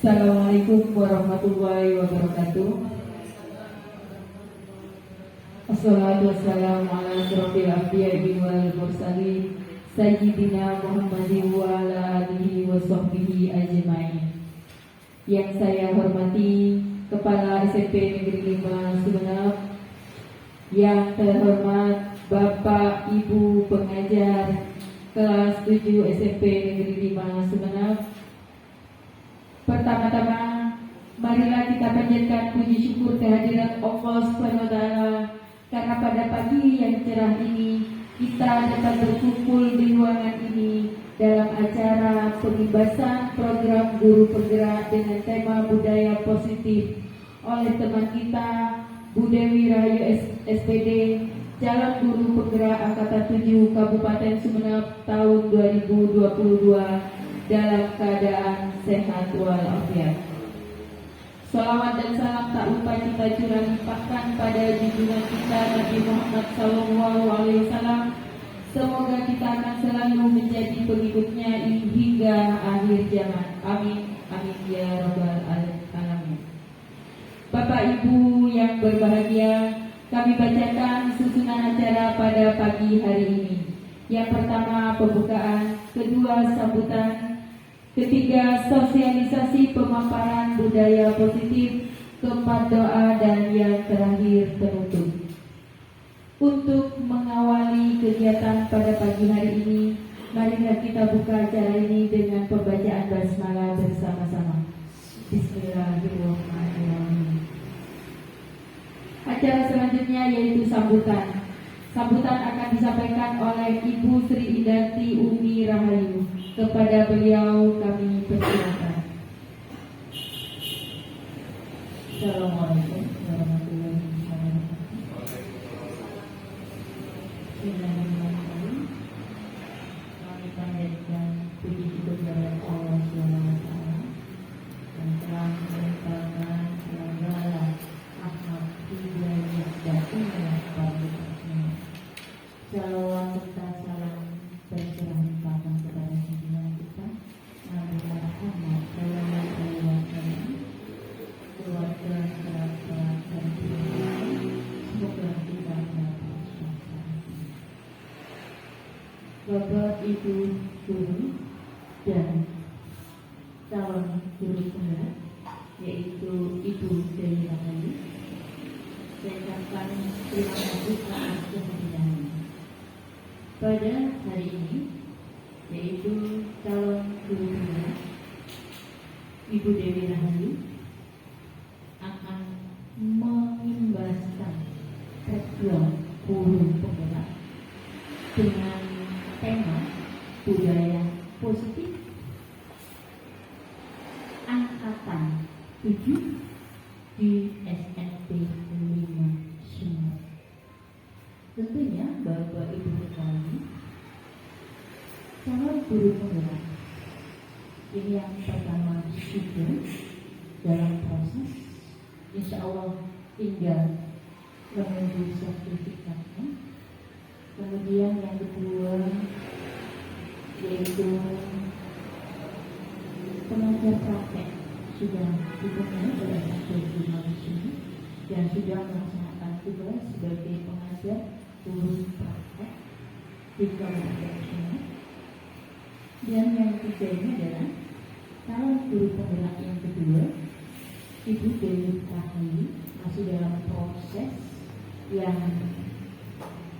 Assalamualaikum warahmatullahi wabarakatuh. Assalatu wassalamu ala asyrofil anbiya'i wal mursalin Sayyidina Muhammadin wa ala alihi wa sahbihi ajma'in. Yang saya hormati Kepala SMP Negeri 5 Sumeneb, yang terhormat Bapak Ibu pengajar kelas 7 SMP Negeri 5 Sumeneb. Pertama-tama, marilah kita panjatkan puji syukur kehadirat Allah SWT karena pada pagi yang cerah ini kita dapat berkumpul di ruangan ini dalam acara pembebasan program guru penggerak dengan tema budaya positif oleh teman kita Bu Dewi Rahayu SPD, calon guru penggerak angkatan 7 Kabupaten Sumeneb tahun 2022 dalam keadaan sehat walafiat. Salawat dan salam tak lupa kita curah limpahkan pada junjungan kita Nabi Muhammad SAW. Semoga kita akan selalu menjadi pengikutnya hingga akhir zaman. Amin, amin ya rabbal alamin. Bapak Ibu yang berbahagia, kami bacakan susunan acara pada pagi hari ini. Yang pertama pembukaan, kedua sambutan, ketiga sosialisasi pemaparan budaya positif, keempat doa, dan yang terakhir penutup. Untuk mengawali kegiatan pada pagi hari ini, marilah kita buka acara ini dengan pembacaan basmalah bersama-sama. Bismillahirrahmanirrahim. Acara selanjutnya yaitu sambutan. Sambutan akan disampaikan oleh Ibu Sri Indarti Umi Rahayu. Kepada beliau kami persilakan. Assalamualaikum warahmatullahi wabarakatuh. Bismillahirrahmanirrahim. Kami panjatkan puji syukur kepada Allah SWT yang telah menyatakan segala rahmat hidayah dan inayah bagi kita. Salawat serta salam tercurah limpahkan kepada junjungan kita Nabi Muhammad SAW, keluarga, kerabat, dan keluarga. Semoga kita dapat suasana. Bapak Ibu guru dan calon guru penggerak, yaitu Ibu Dewi Rahayu, saya ucapkan terima kasih atas kehadirannya pada hari ini, yaitu calon guru penggerak Ibu Dewi Rahayu akan mengimbaskan program guru penggerak dengan tema budaya positif angkatan 7 di SMP 5 Sumeneb. Tentunya Bapak Ibu sekalian, calon guru penggerak ini yang pertama sudah dalam proses, insya Allah tinggal menuju sertifikatnya. Kemudian yang kedua yaitu pengajar praktek sudah dipenuhi oleh satu guru di sini dan sudah melaksanakan tugas sebagai pengajar guru praktek di Kabupaten Sumeneb. Dan yang ketiga ini adalah calon guru penggerak yang kedua, Ibu Dewi Rahayu, masih dalam proses yang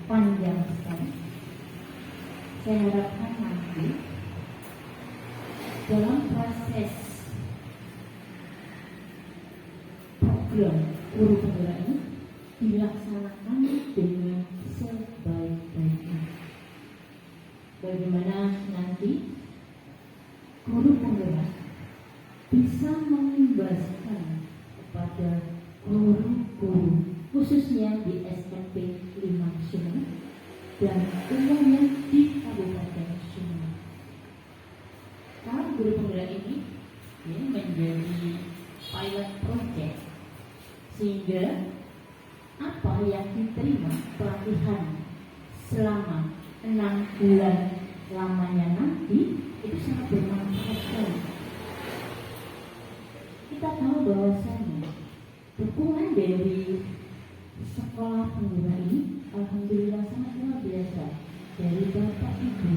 panjang sekali. Saya harapkan nanti dalam proses program guru penggerak ini dilaksanakan dengan sebaik-baiknya. Bagaimana nanti guru penggerak bisa mengimbaskan kepada guru-guru khususnya di SMP 5 Sumeneb dan umumnya di Kabupaten Sumeneb. Kalau guru penggerak ini menjadi pilot project, sehingga apa yang diterima pelatihan selama 6 bulan lamanya nanti itu sangat bermanfaat sekali. kita tahu bahwasanya dukungan dari sekolah pengguna ini alhamdulillah sangat luar biasa dari Bapak Ibu.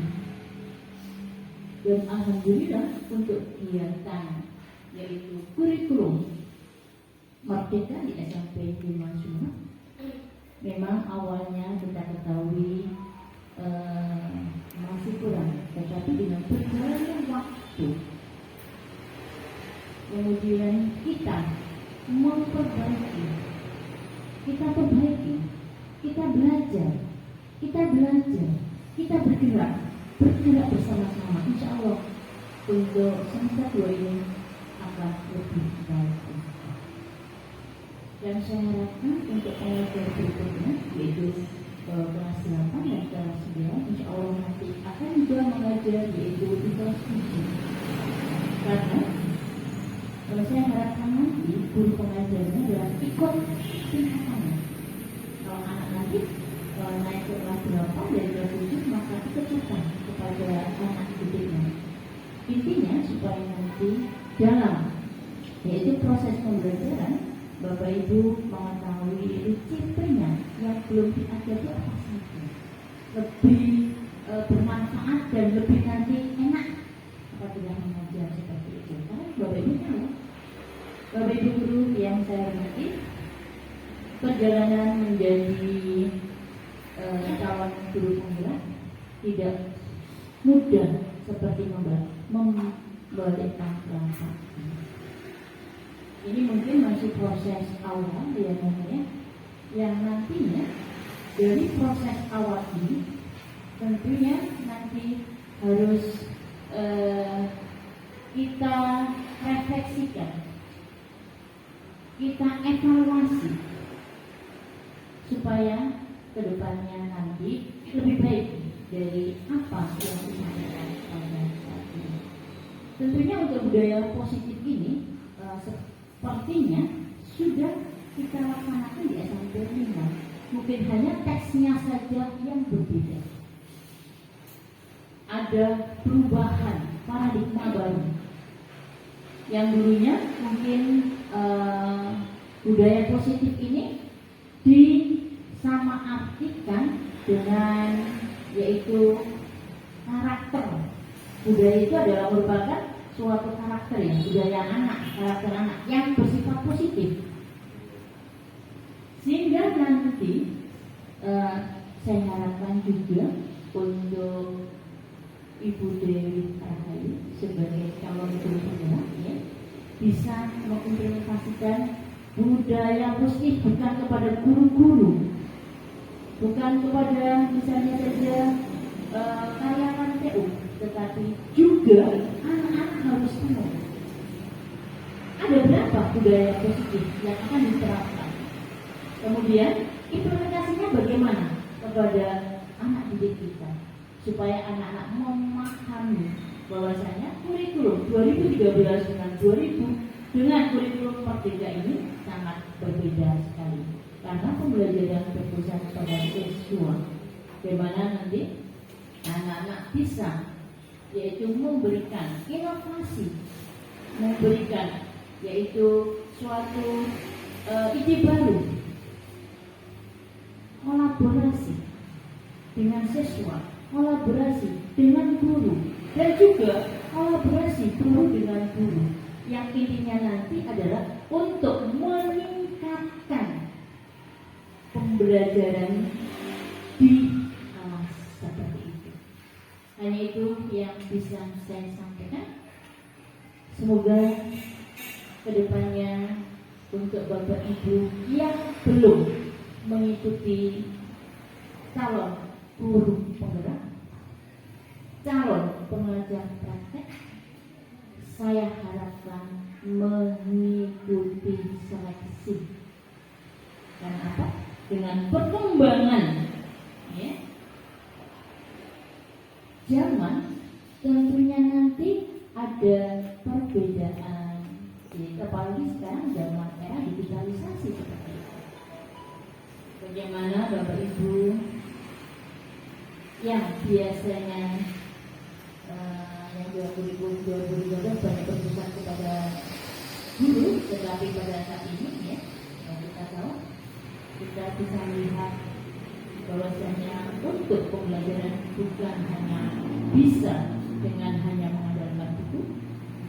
Dan alhamdulillah untuk kegiatan yaitu kurikulum Merdeka di SMP 5 Sumeneb, memang awalnya kita ketahui masih kurang, tetapi dengan berjalannya waktu kemudian kita memperbaiki, kita perbaiki, kita belajar, kita bergerak bersama-sama. Insya Allah untuk semester 2 ini akan lebih baik. Dan saya harapkan untuk pengajar berikutnya yaitu kelas 8 dan kelas 9 insya Allah nanti akan juga mengajar yaitu di kelas 7. Karena kalau saya harapkan nanti guru pengajarnya adalah ikut tingkatannya. Kalau anak nanti naik ke kelas 8 dari kelas 7 maka ikut serta kepada anak didiknya. Intinya supaya nanti dalam yaitu proses pembelajaran Bapak Ibu mengetahui CP-nya yang belum diajar itu apa saja, lebih bermanfaat dan lebih nanti enak apabila mengajar seperti itu. Karena Bapak Ibu tahu, Bapak Ibu guru yang saya hormati, perjalanan menjadi calon guru penggerak tidak mudah seperti membalikkan telapak. Ini mungkin masih proses awal ya namanya, yang nantinya dari proses awal ini tentunya nanti harus kita refleksikan, kita evaluasi supaya kedepannya nanti lebih baik dari apa yang disampaikan pada saat ini. Tentunya untuk budaya positif ini sepertinya sudah kita laksanakan di SMP 5. Mungkin hanya teksnya saja yang berbeda. Ada perubahan paradigma baru. Yang dulunya mungkin budaya positif ini disamaartikan dengan yaitu karakter. Budaya itu adalah merupakan suatu karakter ya, budaya karakter anak yang bersifat positif. Sehingga nanti saya harapkan juga untuk Ibu Dewi Rahayu sebagai calon guru penggerak ya, bisa mengimplementasikan budaya positif bukan kepada guru-guru, bukan kepada misalnya saja karyawan TU, tetapi juga anak-anak harus tahu ada berapa budaya positif yang akan diterapkan. Kemudian implementasinya bagaimana kepada anak didik kita supaya anak-anak memahami bahwasanya kurikulum 2013 dengan kurikulum Merdeka ini sangat berbeda sekali. Karena pembelajaran berpusat pada siswa, di mana nanti anak-anak bisa yaitu memberikan inovasi, memberikan yaitu suatu ide baru, kolaborasi dengan siswa, kolaborasi dengan guru, dan juga kolaborasi guru dengan guru. Yang intinya nanti adalah untuk meningkatkan pembelajaran di kelas seperti itu. Hanya itu yang bisa saya sampaikan. Semoga kedepannya untuk Bapak Ibu yang belum mengikuti calon guru penggerak, calon pengajar praktek, saya harapkan mengikuti seleksi. Dan apa? Dengan perkembangan ya, zaman tentunya nanti ada perbedaan. Apalagi sekarang zaman era digitalisasi seperti itu. Bagaimana Bapak Ibu yang biasanya yang 2012 banyak berpusat kepada guru, Tetapi pada saat ini ya, yang kita tahu, kita bisa melihat bahwasanya untuk pembelajaran bukan hanya bisa dengan hanya mengandalkan buku,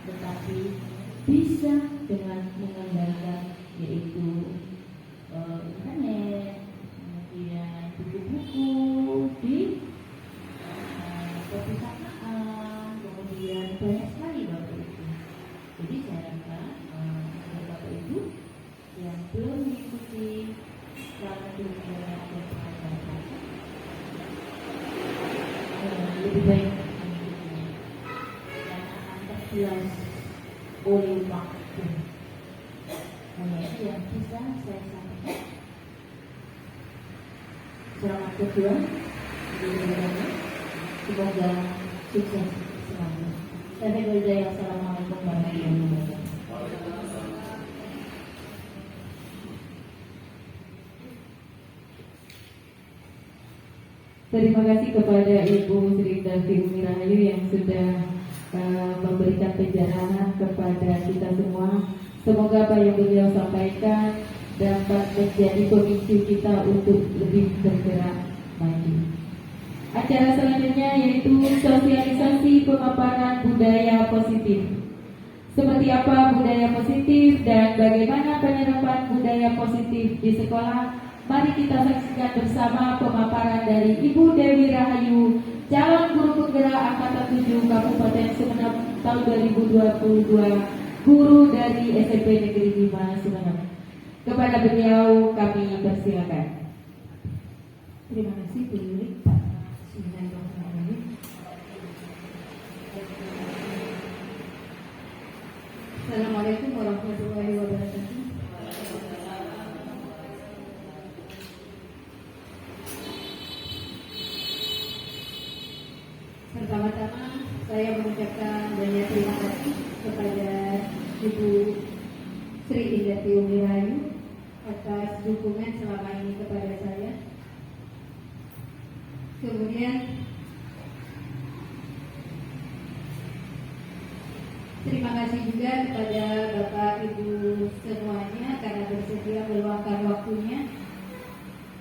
tetapi bisa dengan mengandalkan yaitu internet, kemudian buku-buku di perpustakaan, kemudian banyak sekali Bapak Ibu. Jadi saya rasa Bapak Ibu yang belum mengikuti selama pembelajaran dan pengajaran lebih baik mengikutinya karena akan terjelas oleh waktu. Hanya itu yang bisa saya sampaikan. Selamat berjuang di dunia. Semoga sukses selalu. Saya berdoa. Assalamualaikum warahmatullahi wabarakatuh. Terima kasih kepada Ibu Sri Darti Umi Rahayu yang sudah memberikan pencerahan kepada kita semua. Semoga apa yang beliau sampaikan dapat menjadi pemicu kita untuk lebih bergerak maju. Acara selanjutnya yaitu sosialisasi pemaparan budaya positif. Seperti apa budaya positif dan bagaimana penerapan budaya positif di sekolah? Mari kita saksikan bersama pemaparan dari Ibu Dewi Rahayu, calon guru penggerak Angkatan 7 Kabupaten Sumeneb tahun 2022, guru dari SMP Negeri 5 Sumeneb. Kepada beliau kami persilakan. Terima kasih Bu Yuli. Assalamualaikum warahmatullahi wabarakatuh. Pertama-tama saya mengucapkan banyak terima kasih kepada Ibu Sri Indarti Umi Rahayu atas dukungan selama ini kepada saya. Kemudian terima kasih juga kepada Bapak Ibu semuanya karena bersedia meluangkan waktunya.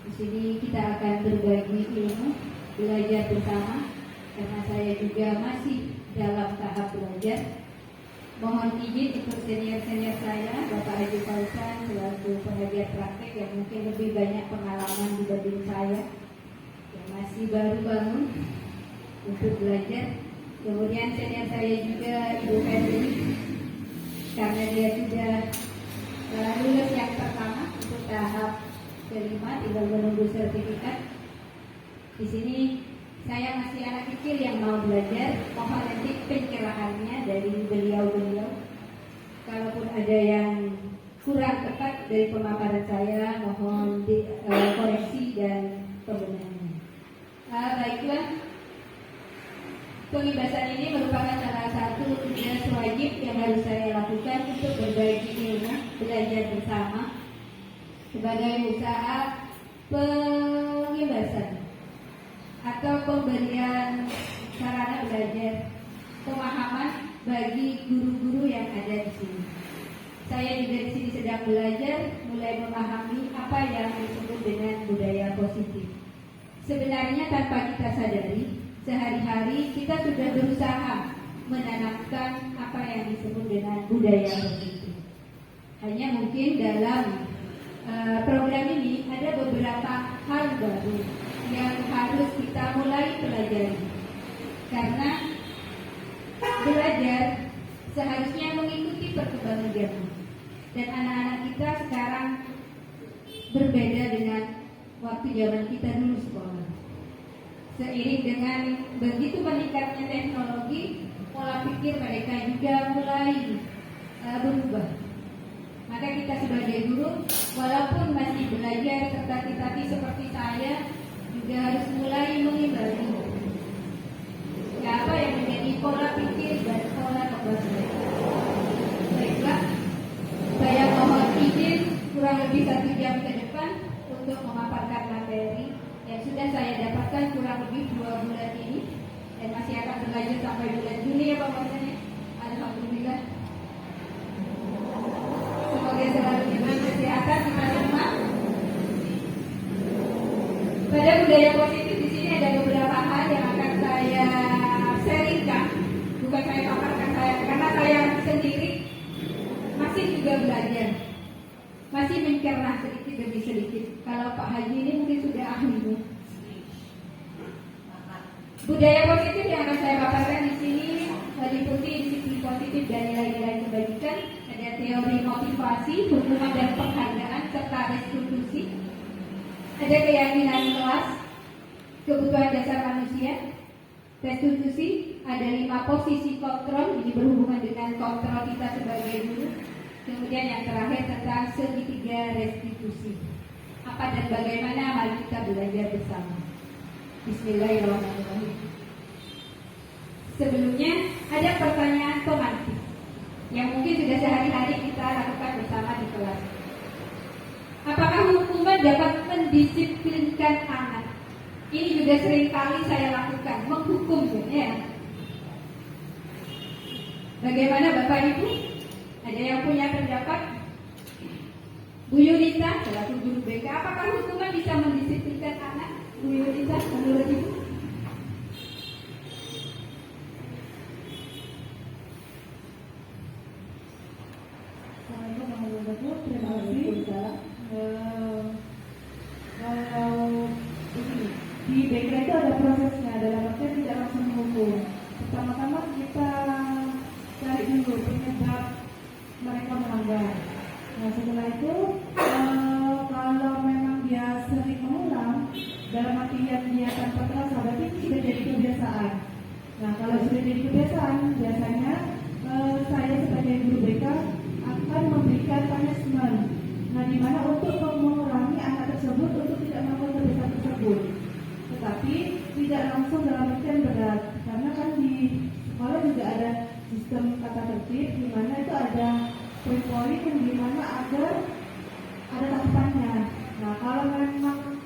Di sini kita akan berbagi ilmu, belajar bersama. Karena saya juga masih dalam tahap belajar. Mohon izin untuk senior-senior saya, Bapak Haji Fauzan selaku pengajar praktek yang mungkin lebih banyak pengalaman dibanding saya, yang masih baru bangun untuk belajar. Kemudian senior saya juga Ibu Febri, karena dia sudah lulus yang pertama untuk tahap kelima, tinggal menunggu sertifikat. Di sini saya masih anak kecil yang mau belajar, mohon nanti pencerahannya dari beliau-beliau. Kalaupun ada yang kurang tepat dari pemaparan saya, mohon koreksi dan pembenahan. Baiklah, pengibasan ini merupakan salah satu tugas wajib yang harus saya lakukan untuk berbagi ilmu, belajar bersama sebagai usaha pengibasan atau pemberian sarana belajar pemahaman bagi guru-guru yang ada di sini. Saya juga di sini sedang belajar, mulai memahami apa yang disebut dengan budaya positif. Sebenarnya tanpa kita sadari, sehari-hari kita sudah berusaha menanamkan apa yang disebut dengan budaya positif. Hanya mungkin dalam program ini ada beberapa hal baru yang harus kita mulai pelajari, karena belajar seharusnya mengikuti perkembangan zaman, dan anak-anak kita sekarang berbeda dengan waktu zaman kita dulu sekolah. Seiring dengan begitu meningkatnya teknologi, pola pikir mereka juga mulai berubah. Maka kita sebagai guru, walaupun masih belajar tertatih-tatih seperti saya, juga harus mulai mengimbangi apa yang menjadi pola pikir dan pola pembelajaran. Baiklah, saya mohon izin kurang lebih 1 jam ke depan untuk memaparkan materi yang sudah saya dapatkan kurang lebih 2 bulan ini, dan masih akan berlanjut sampai bulan Juni ya Pak Mas. Alhamdulillah. positif di sini ada beberapa hal yang akan saya sharingkan, bukan saya paparkan saya, karena saya sendiri masih juga belajar, masih mencerna sedikit demi sedikit. Kalau Pak Haji ini mungkin sudah ahli. Budaya positif yang akan saya paparkan di sini meliputi disiplin positif dan nilai-nilai kebajikan, ada teori motivasi, hukuman dan penghargaan serta restitusi, ada keyakinan kelas, kebutuhan dasar manusia, restitusi, ada 5 posisi kontrol, ini berhubungan dengan kontrol kita sebagai guru. Kemudian yang terakhir tentang segitiga restitusi. Apa dan bagaimana, mari kita belajar bersama. Bismillahirrahmanirrahim. Sebelumnya ada pertanyaan pemantik yang mungkin sudah sehari-hari kita lakukan bersama di kelas. Apakah hukuman dapat mendisiplinkan anak? Ini juga sering kali saya lakukan, menghukum ya. Bagaimana Bapak Ibu? Ada yang punya pendapat? Bu Yunita, selaku guru BK, apakah hukuman bisa mendisiplinkan anak? Bu Yunita, menurut Ibu? Assalamualaikum warahmatullahi wabarakatuh. Terima kasih. Kalau ini di BK itu ada prosesnya, dalam artian tidak langsung menghukum. Pertama-tama kita cari dulu penyebab mereka melanggar. Nah setelah itu kalau memang dia sering mengulang, dalam artian dia tanpa terasa, berarti itu sudah jadi kebiasaan. Nah kalau sudah jadi kebiasaan, biasanya saya sebagai guru BK akan memberikan punishment. Nah di mana untuk mengurangi anak tersebut untuk tidak melakukan kebiasaan tersebut. Tetapi tidak langsung dalam artian berat, karena kan di sekolah juga ada sistem tata tertib di mana itu ada poin-poin yang di mana ada tahapannya. Nah kalau memang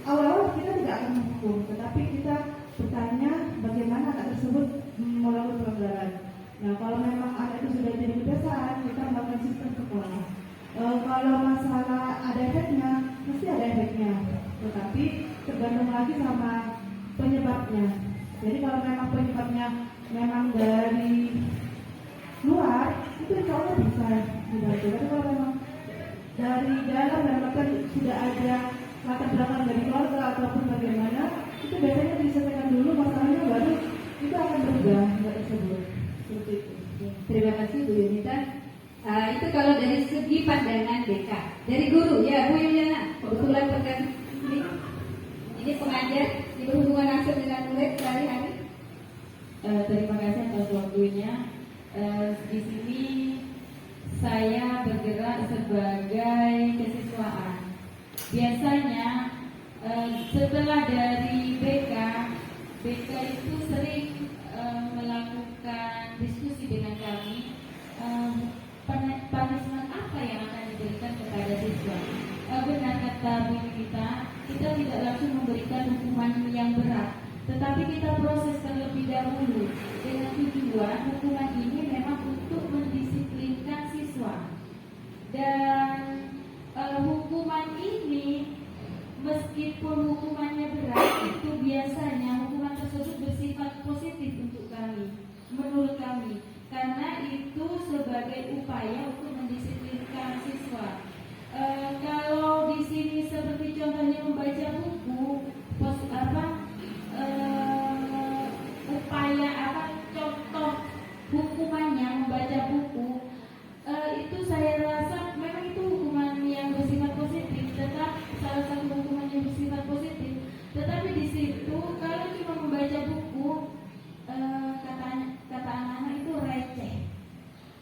awal-awal kita tidak akan menghukum, tetapi kita bertanya bagaimana anak tersebut melakukan pelanggaran. Nah kalau memang anak itu sudah jadi kebiasaan, kita melakukan sistem sekolah. Kalau masalah ada efeknya, mesti ada efeknya, tetapi tergantung lagi sama penyebabnya. Jadi kalau memang penyebabnya memang dari luar, itu insya Allah bisa dibantu. Tapi kalau memang dari dalam dan bahkan sudah ada latar belakang dari keluarga ataupun bagaimana, itu biasanya diselesaikan dulu masalahnya, baru itu akan berubah hal tersebut. Seperti itu. Terima kasih Bu Yunita. Itu kalau dari segi pandangan BK. Dari guru ya Bu Yuliana, kebetulan pegang ini pengajar di berhubungan langsung dengan murid sehari-hari. Terima kasih atas waktunya. Di sini saya bergerak sebagai kesiswaan. Biasanya setelah dari BK itu sering melakukan diskusi dengan kami. Punishment apa yang akan diberikan kepada siswa? Benar kata Bu kita tidak langsung memberikan hukuman yang berat, tetapi kita proses terlebih dahulu dengan tujuan hukuman ini memang untuk mendisiplinkan siswa. Dan hukuman ini meskipun hukumannya berat, itu biasanya hukuman tersebut bersifat positif untuk kami, menurut kami, karena itu sebagai upaya untuk mendisiplinkan siswa. Kalau di sini seperti contohnya membaca buku, upaya contoh hukumannya membaca buku, itu saya rasa memang itu hukuman yang bersifat positif, tetap salah satu hukuman yang bersifat positif. Tetapi di situ kalau cuma membaca buku, kata anak-anak itu receh,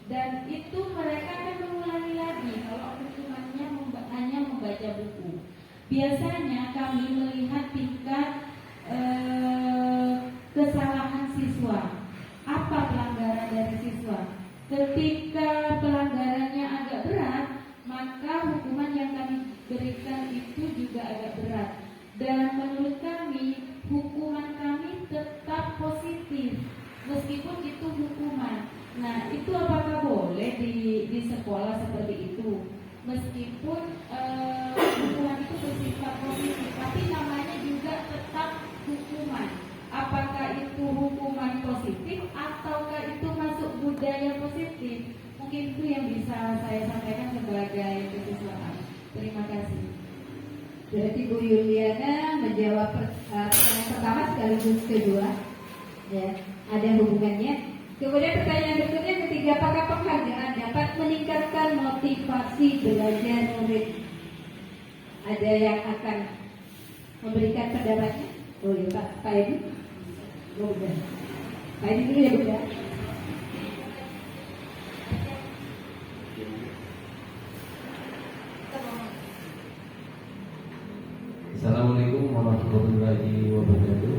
dan itu mereka akan mengulangi lagi kalau hukumannya hanya membaca buku. Biasanya kami melihat tingkat kesalahan siswa, apa pelanggaran dari siswa. Ketika pelanggarannya agak berat, maka hukuman yang kami berikan itu juga agak berat. Dan menurut kami, hukuman kami tetap positif meskipun itu hukuman. Nah, itu apakah boleh di sekolah seperti itu? Meskipun hukuman itu bersifat positif, tapi namanya juga tetap Berarti Bu Yuliana menjawab pertanyaan pertama sekaligus kedua, ya, ada hubungannya. Kemudian pertanyaan berikutnya ketiga, apakah penghargaan dapat meningkatkan motivasi belajar murid? Ada yang akan memberikan pendapatnya? Oh ya Pak Edi. Oh udah. Pak Edi dulu ya Bunda. Assalamualaikum warahmatullahi wabarakatuh.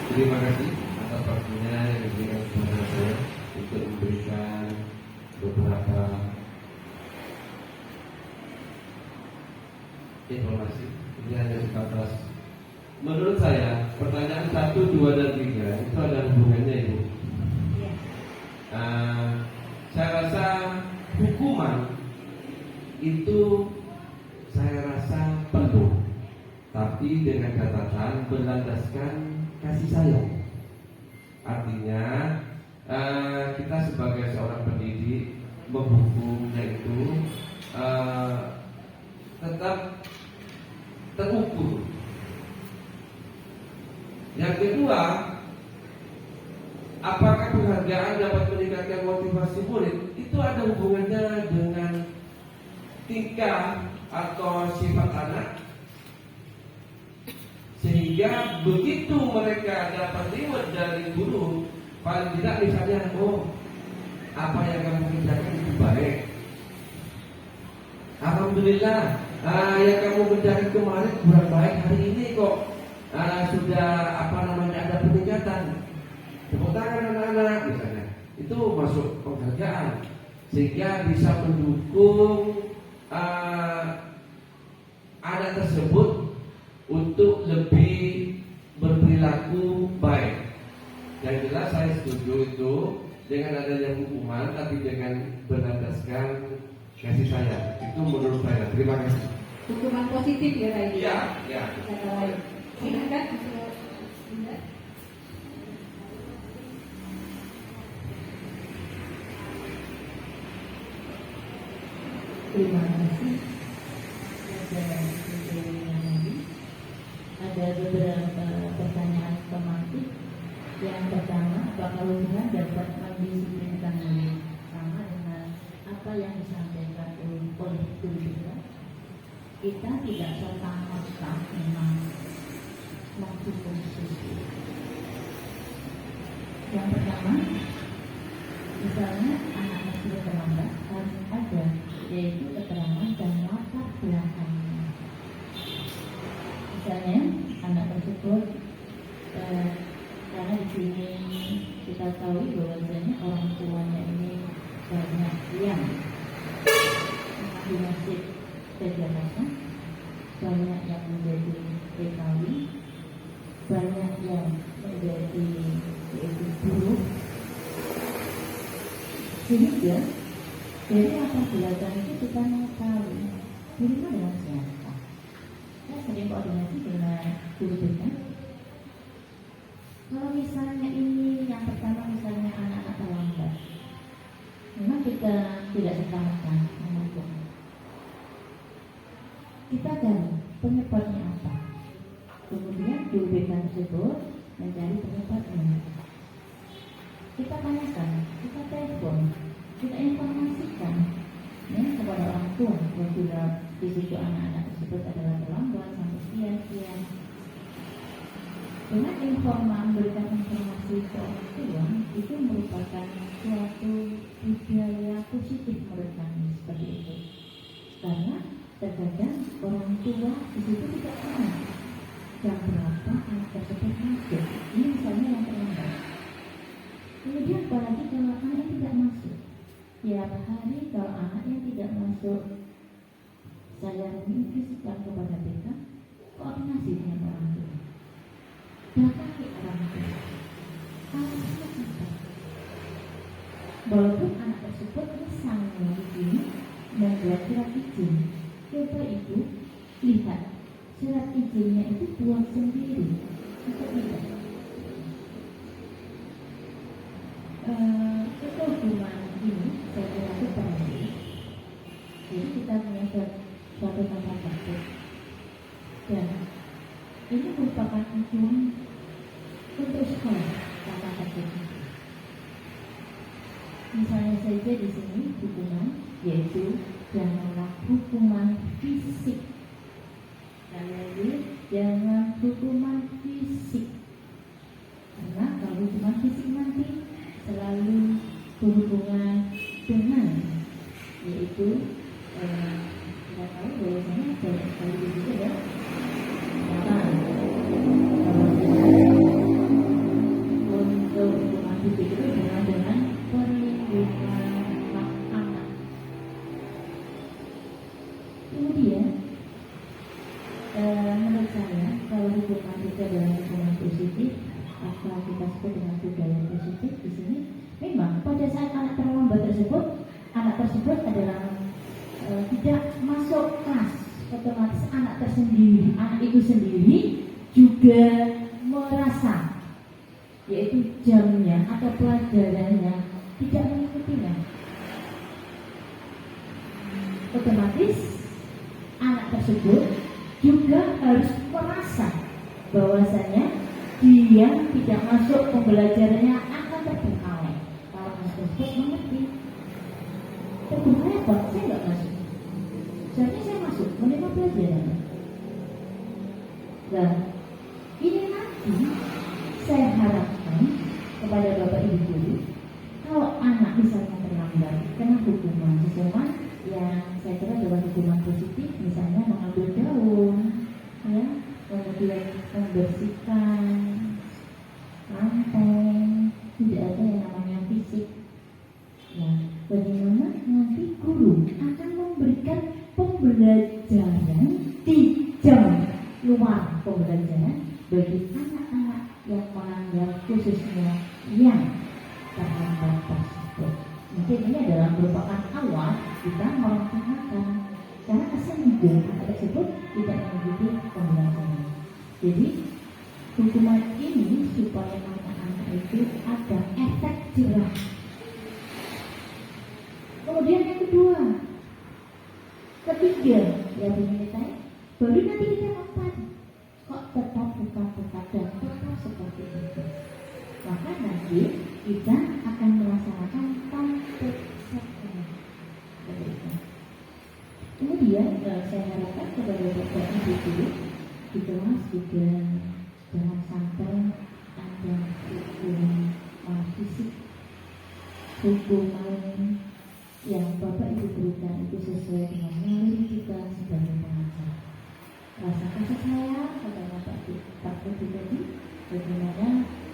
Terima kasih atas waktunya yang diberikan kepada saya untuk memberikan beberapa informasi. Ini hanya sebatas, menurut saya pertanyaan 1, 2, dan 3 itu ada hubungannya Ibu. Saya rasa hukuman itu saya rasa perlu, tapi dengan catatan berlandaskan kasih sayang. Artinya kita sebagai seorang pendidik menghukumnya itu tetap terukur. Yang kedua, apakah penghargaan dapat meningkatkan motivasi murid? Itu ada hubungannya dengan tingkah atau sifat anak, sehingga begitu mereka dapat reward dari guru, paling tidak misalnya, oh apa yang kamu kerjakan itu baik, alhamdulillah, yang kamu kerjakan kemarin kurang baik, hari ini kok sudah ada peningkatan, tepuk tangan anak-anak misalnya, itu masuk penghargaan, sehingga bisa mendukung anak tersebut untuk lebih berperilaku baik. Yang jelas saya setuju itu dengan adanya hukuman, tapi dengan berlandaskan kasih sayang. Itu menurut saya. Terima kasih. Hukuman positif ya Pak Edi. Iya, ya. Kata lain. Silakan untuk Bunda. Terima kasih. Ada beberapa pertanyaan tematik. Yang pertama, apakah hubungan dapat mendisiplinkan murid? Sama dengan apa yang disampaikan oleh guru kita tidak serta-merta memang menghukum siswa. Yang pertama, misalnya anak-anak sudah terlambat, harus ada yaitu keterangan dan latar belakangnya. Misalnya anak tersebut karena di sini kita tahu bahwasanya orang tuanya ini banyak yang mengambil nasib PJKK, banyak yang menjadi PKW, banyak yang menjadi guru, sehingga dari latar belakang itu kita tahu dirinya dengan siapa. Saya sering koordinasi dengan guru BK. Kalau misalnya ini yang pertama misalnya anak-anak terlambat, memang kita tidak serta-merta menghukum. Kita cari penyebabnya apa. Kemudian guru BK tersebut mencari penyebabnya. Kita tanyakan, kita telepon, kita informasikan ya, kepada orang tua yang sudah di situ anak-anak tersebut adalah terlambat sampai sekian. Dengan memberikan informasi ke orang tua itu merupakan suatu budaya positif menurut kami seperti itu. Karena terkadang orang tua di situ tidak tahu jam berapa anak tersebut masuk. Ini misalnya yang terlambat. Kemudian apalagi kalau anaknya tidak masuk, tiap hari kalau anaknya tidak masuk, saya menginstruksikan kepada BK koordinasi dengan orang tua. Datangi orang tua. Alasannya apa? Walaupun anak tersebut misalnya di sini membuat surat izin, coba ibu lihat surat izinnya itu buat sendiri atau tidak? Itu hubungan ini saya kira itu penting. Jadi kita punya suatu kata tertib, dan ini merupakan acuan untuk sekolah kata tertib. Misalnya saja di sini hukuman, yaitu janganlah hukuman fisik. Dan lagi jangan hukuman fisik, karena kalau hukuman fisik nanti selalu berhubungan dengan, yaitu kita tahu bahwasanya banyak sekali juga ya untuk hukuman fisik itu berhubungan dengan perlindungan hak anak. Kemudian menurut saya kalau hukuman itu adalah hukuman positif atau kita sebut dengan budaya positif di sini, memang pada saat anak terlambat tersebut, anak tersebut adalah tidak masuk kelas, otomatis anak itu sendiri juga merasa, yaitu jamnya atau pelajarannya tidak mengikutinya. Otomatis anak tersebut juga harus merasa bahwasanya dia tidak masuk pembelajarannya akan terbengkalai. Kalau anak tersebut mengerti terbengkalai apa? Saya nggak masuk. Seharusnya saya masuk menerima pelajaran. Nah, ini nanti saya harapkan kepada Bapak Ibu guru, kalau anak misalnya terlambat kena hukuman yang saya kira adalah hukuman positif, misalnya mengambil daun, ya, kemudian membersihkan lantai, tidak ada yang namanya fisik. Nah, bagaimana nanti guru akan memberikan pembelajaran di jam luar pembelajaran bagi anak-anak yang melanggar, khususnya yang terlambat tersebut. Mungkin ini adalah merupakan awal kita melaksanakan, karena kasihan juga anak tersebut tidak mengikuti pembelajaran. Jadi hukuman ini supaya anak-anak itu ada efek jerah. Kemudian yang ketiga, ya pemirsa, baru nanti kita dapat kok tetap buka-buka dan tetap seperti itu. Maka nanti kita akan melaksanakan praktek sekolah. Kemudian saya harapkan kepada Bapak Ibu guru di kelas juga jangan sampai ada hukuman fisik, hukuman yang Bapak Ibu berikan itu sesuai dengan naluri kita sebagai pengajar. Rasa kasih sayang kepada Pak Ibu tadi, bagaimana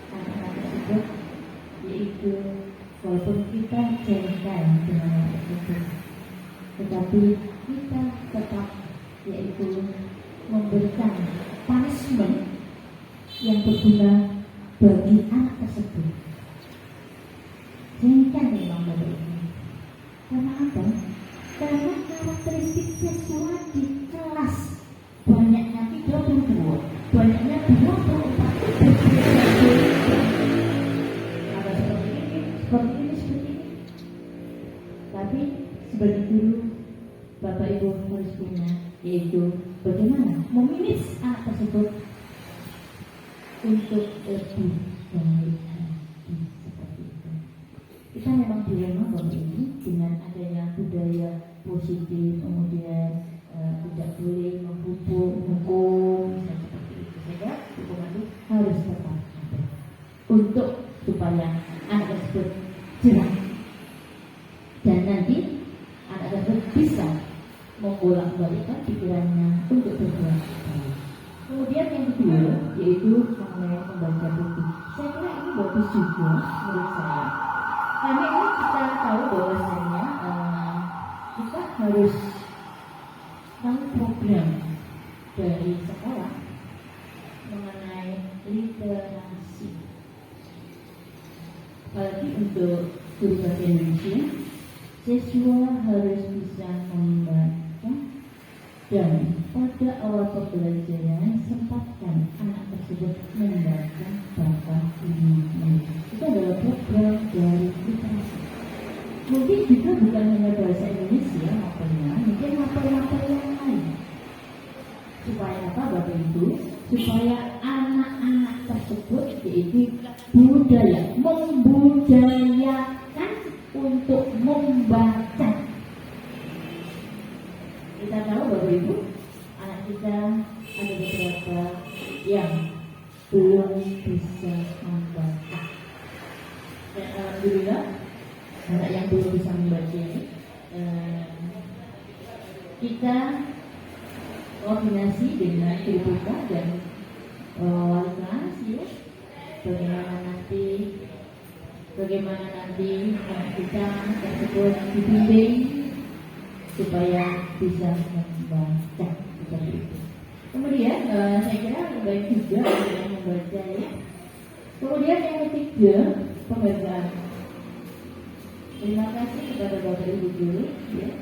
anak-anak tersebut, yaitu walaupun kita jadikan dengan anak tersebut, tetapi kita tetap yaitu memberikan punishment yang berguna bagi anak tersebut. Jadikan memang Bapak Ibu. Karena apa? Karena karakteristik siswa di kelas banyaknya 32, banyaknya 24 itu ada seperti ini. Tapi sebagai guru, Bapak Ibu harus punya, yaitu bagaimana memanage anak tersebut untuk lebih baik seperti itu. Kita memang dilema Bapak Ibu dengan adanya budaya positif, kemudian tidak boleh menghukum, seperti itu. Sehingga hukuman itu harus tetap ada untuk supaya anak tersebut jerah dan nanti anak tersebut bisa membolak-balikkan pikirannya untuk berbuat baik. Kemudian yang kedua yaitu mengenai membaca buku. Saya kira ini bagus juga menurut saya. Karena ini kita tahu bahwasanya kita harus tahu program dari sekolah mengenai literasi. Apalagi untuk guru bahasa Indonesia, siswa harus bisa membaca dan pada awal pembelajaran sempatkan anak tersebut membaca bahasa Indonesia. Itu adalah program dari literasi. Mungkin juga bukan hanya bahasa Indonesia, makanya apa Bapak Ibu? Supaya anak-anak tersebut yaitu membudayakan untuk membaca. Kita tahu Bapak Ibu, anak kita ada beberapa yang belum bisa membaca. Dan alhamdulillah anak yang belum bisa membaca ini kita koordinasi dengan BPK dan wali kelas ya, bagaimana nanti kita tersebut dibimbing supaya bisa membaca seperti itu. Kemudian saya kira baik juga yang membaca ya. Kemudian yang ketiga, penghargaan. Terima kasih kepada Bapak Ibu guru ya.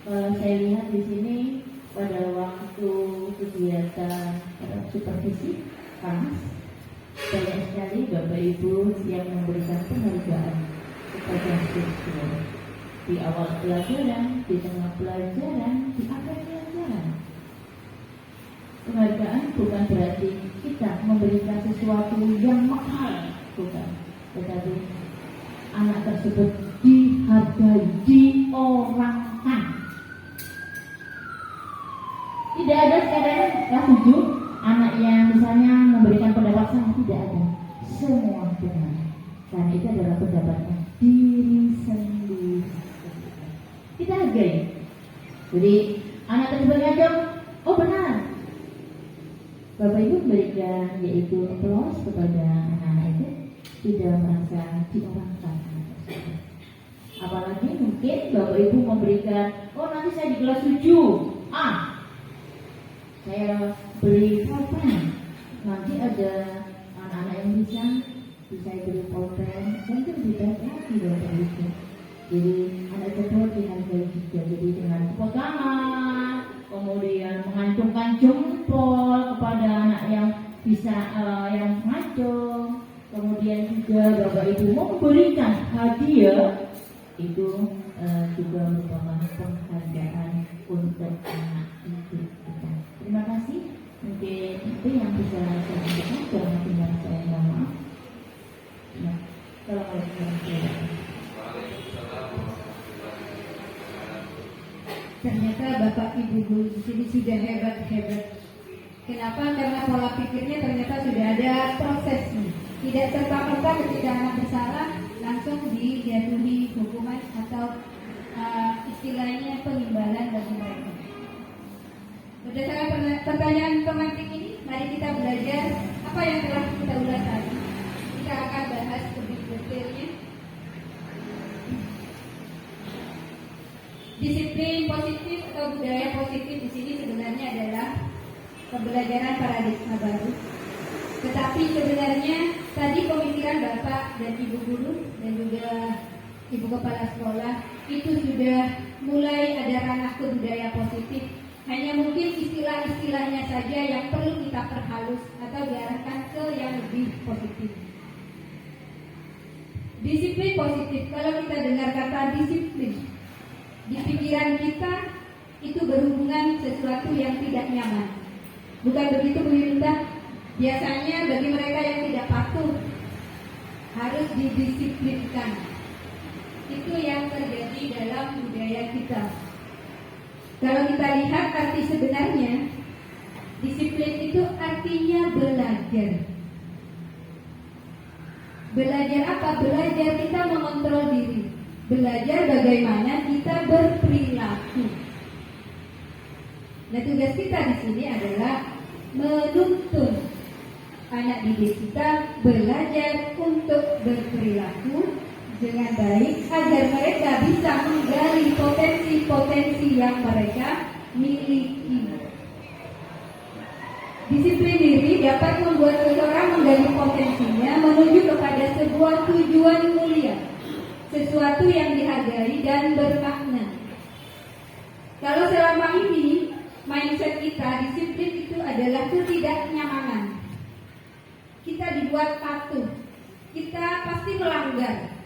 Saya lihat di sini pada waktu kegiatan supervisi kelas banyak sekali Bapak Ibu yang memberikan penghargaan kepada siswa di awal pelajaran, di tengah pelajaran, di akhir pelajaran. Penghargaan bukan berarti kita memberikan sesuatu yang mahal, bukan, tetapi anak tersebut dihargai, diorangkan. Tidak ada sekadar kelas 7 anak yang misalnya memberikan pendapat sama, tidak ada. Semua benar. Karena itu adalah pendapatnya diri sendiri. Kita hargai. Jadi anak tersebut ngajak, oh benar. Bapak Ibu memberikan yaitu applause kepada anak-anak itu, tidak merasa diorangkan. Apalagi mungkin Bapak Ibu memberikan, oh nanti saya di kelas 7 saya beli pulpen, nanti ada anak-anak yang bisa beli pulpen, dan itu lebih baik lagi Bapak Ibu. Jadi anak tersebut dihargai juga, jadi dengan tepuk tangan, kemudian mengacungkan jempol kepada anak yang bisa yang ngacung, kemudian juga Bapak Ibu memberikan hadiah, itu juga merupakan penghargaan untuk anak itu kita. Terima kasih. Mungkin itu yang bisa saya sampaikan. Kurang lebihnya saya mohon maaf. Assalamualaikum warahmatullahi wabarakatuh. Ternyata Bapak Ibu guru di sini sudah hebat. Kenapa? Karena pola pikirnya ternyata sudah ada prosesnya. Tidak serta-merta ketika anak bersalah langsung dijatuhi hukuman atau istilahnya pengimbalan bagi mereka. Berdasarkan pertanyaan pemantik ini, mari kita belajar apa yang telah kita ulas tadi. Kita akan bahas lebih detailnya. Disiplin positif atau budaya positif di sini sebenarnya adalah pembelajaran paradigma baru. Tetapi sebenarnya tadi pemikiran Bapak dan Ibu guru dan juga Ibu kepala sekolah itu sudah mulai ada ranah ke budaya positif. Hanya mungkin istilah-istilahnya saja yang perlu kita perhalus atau diarahkan ke yang lebih positif. Disiplin positif, kalau kita dengar kata disiplin, di pikiran kita itu berhubungan sesuatu yang tidak nyaman. Bukan begitu Bu Yunita? Biasanya bagi mereka yang tidak patuh harus didisiplinkan. Itu yang terjadi dalam budaya kita. Kalau kita lihat arti sebenarnya, disiplin itu artinya belajar. Belajar apa? Belajar kita mengontrol diri. Belajar bagaimana kita berperilaku. Nah, tugas kita di sini adalah menuntun anak didik kita belajar untuk berperilaku dengan baik agar mereka bisa menggali potensi-potensi yang mereka miliki. Disiplin diri dapat membuat seseorang menggali potensinya menuju kepada sebuah tujuan mulia, sesuatu yang dihargai dan bermakna. Kalau selama ini mindset kita disiplin itu adalah ketidaknyamanan, kita dibuat patuh, kita pasti melanggar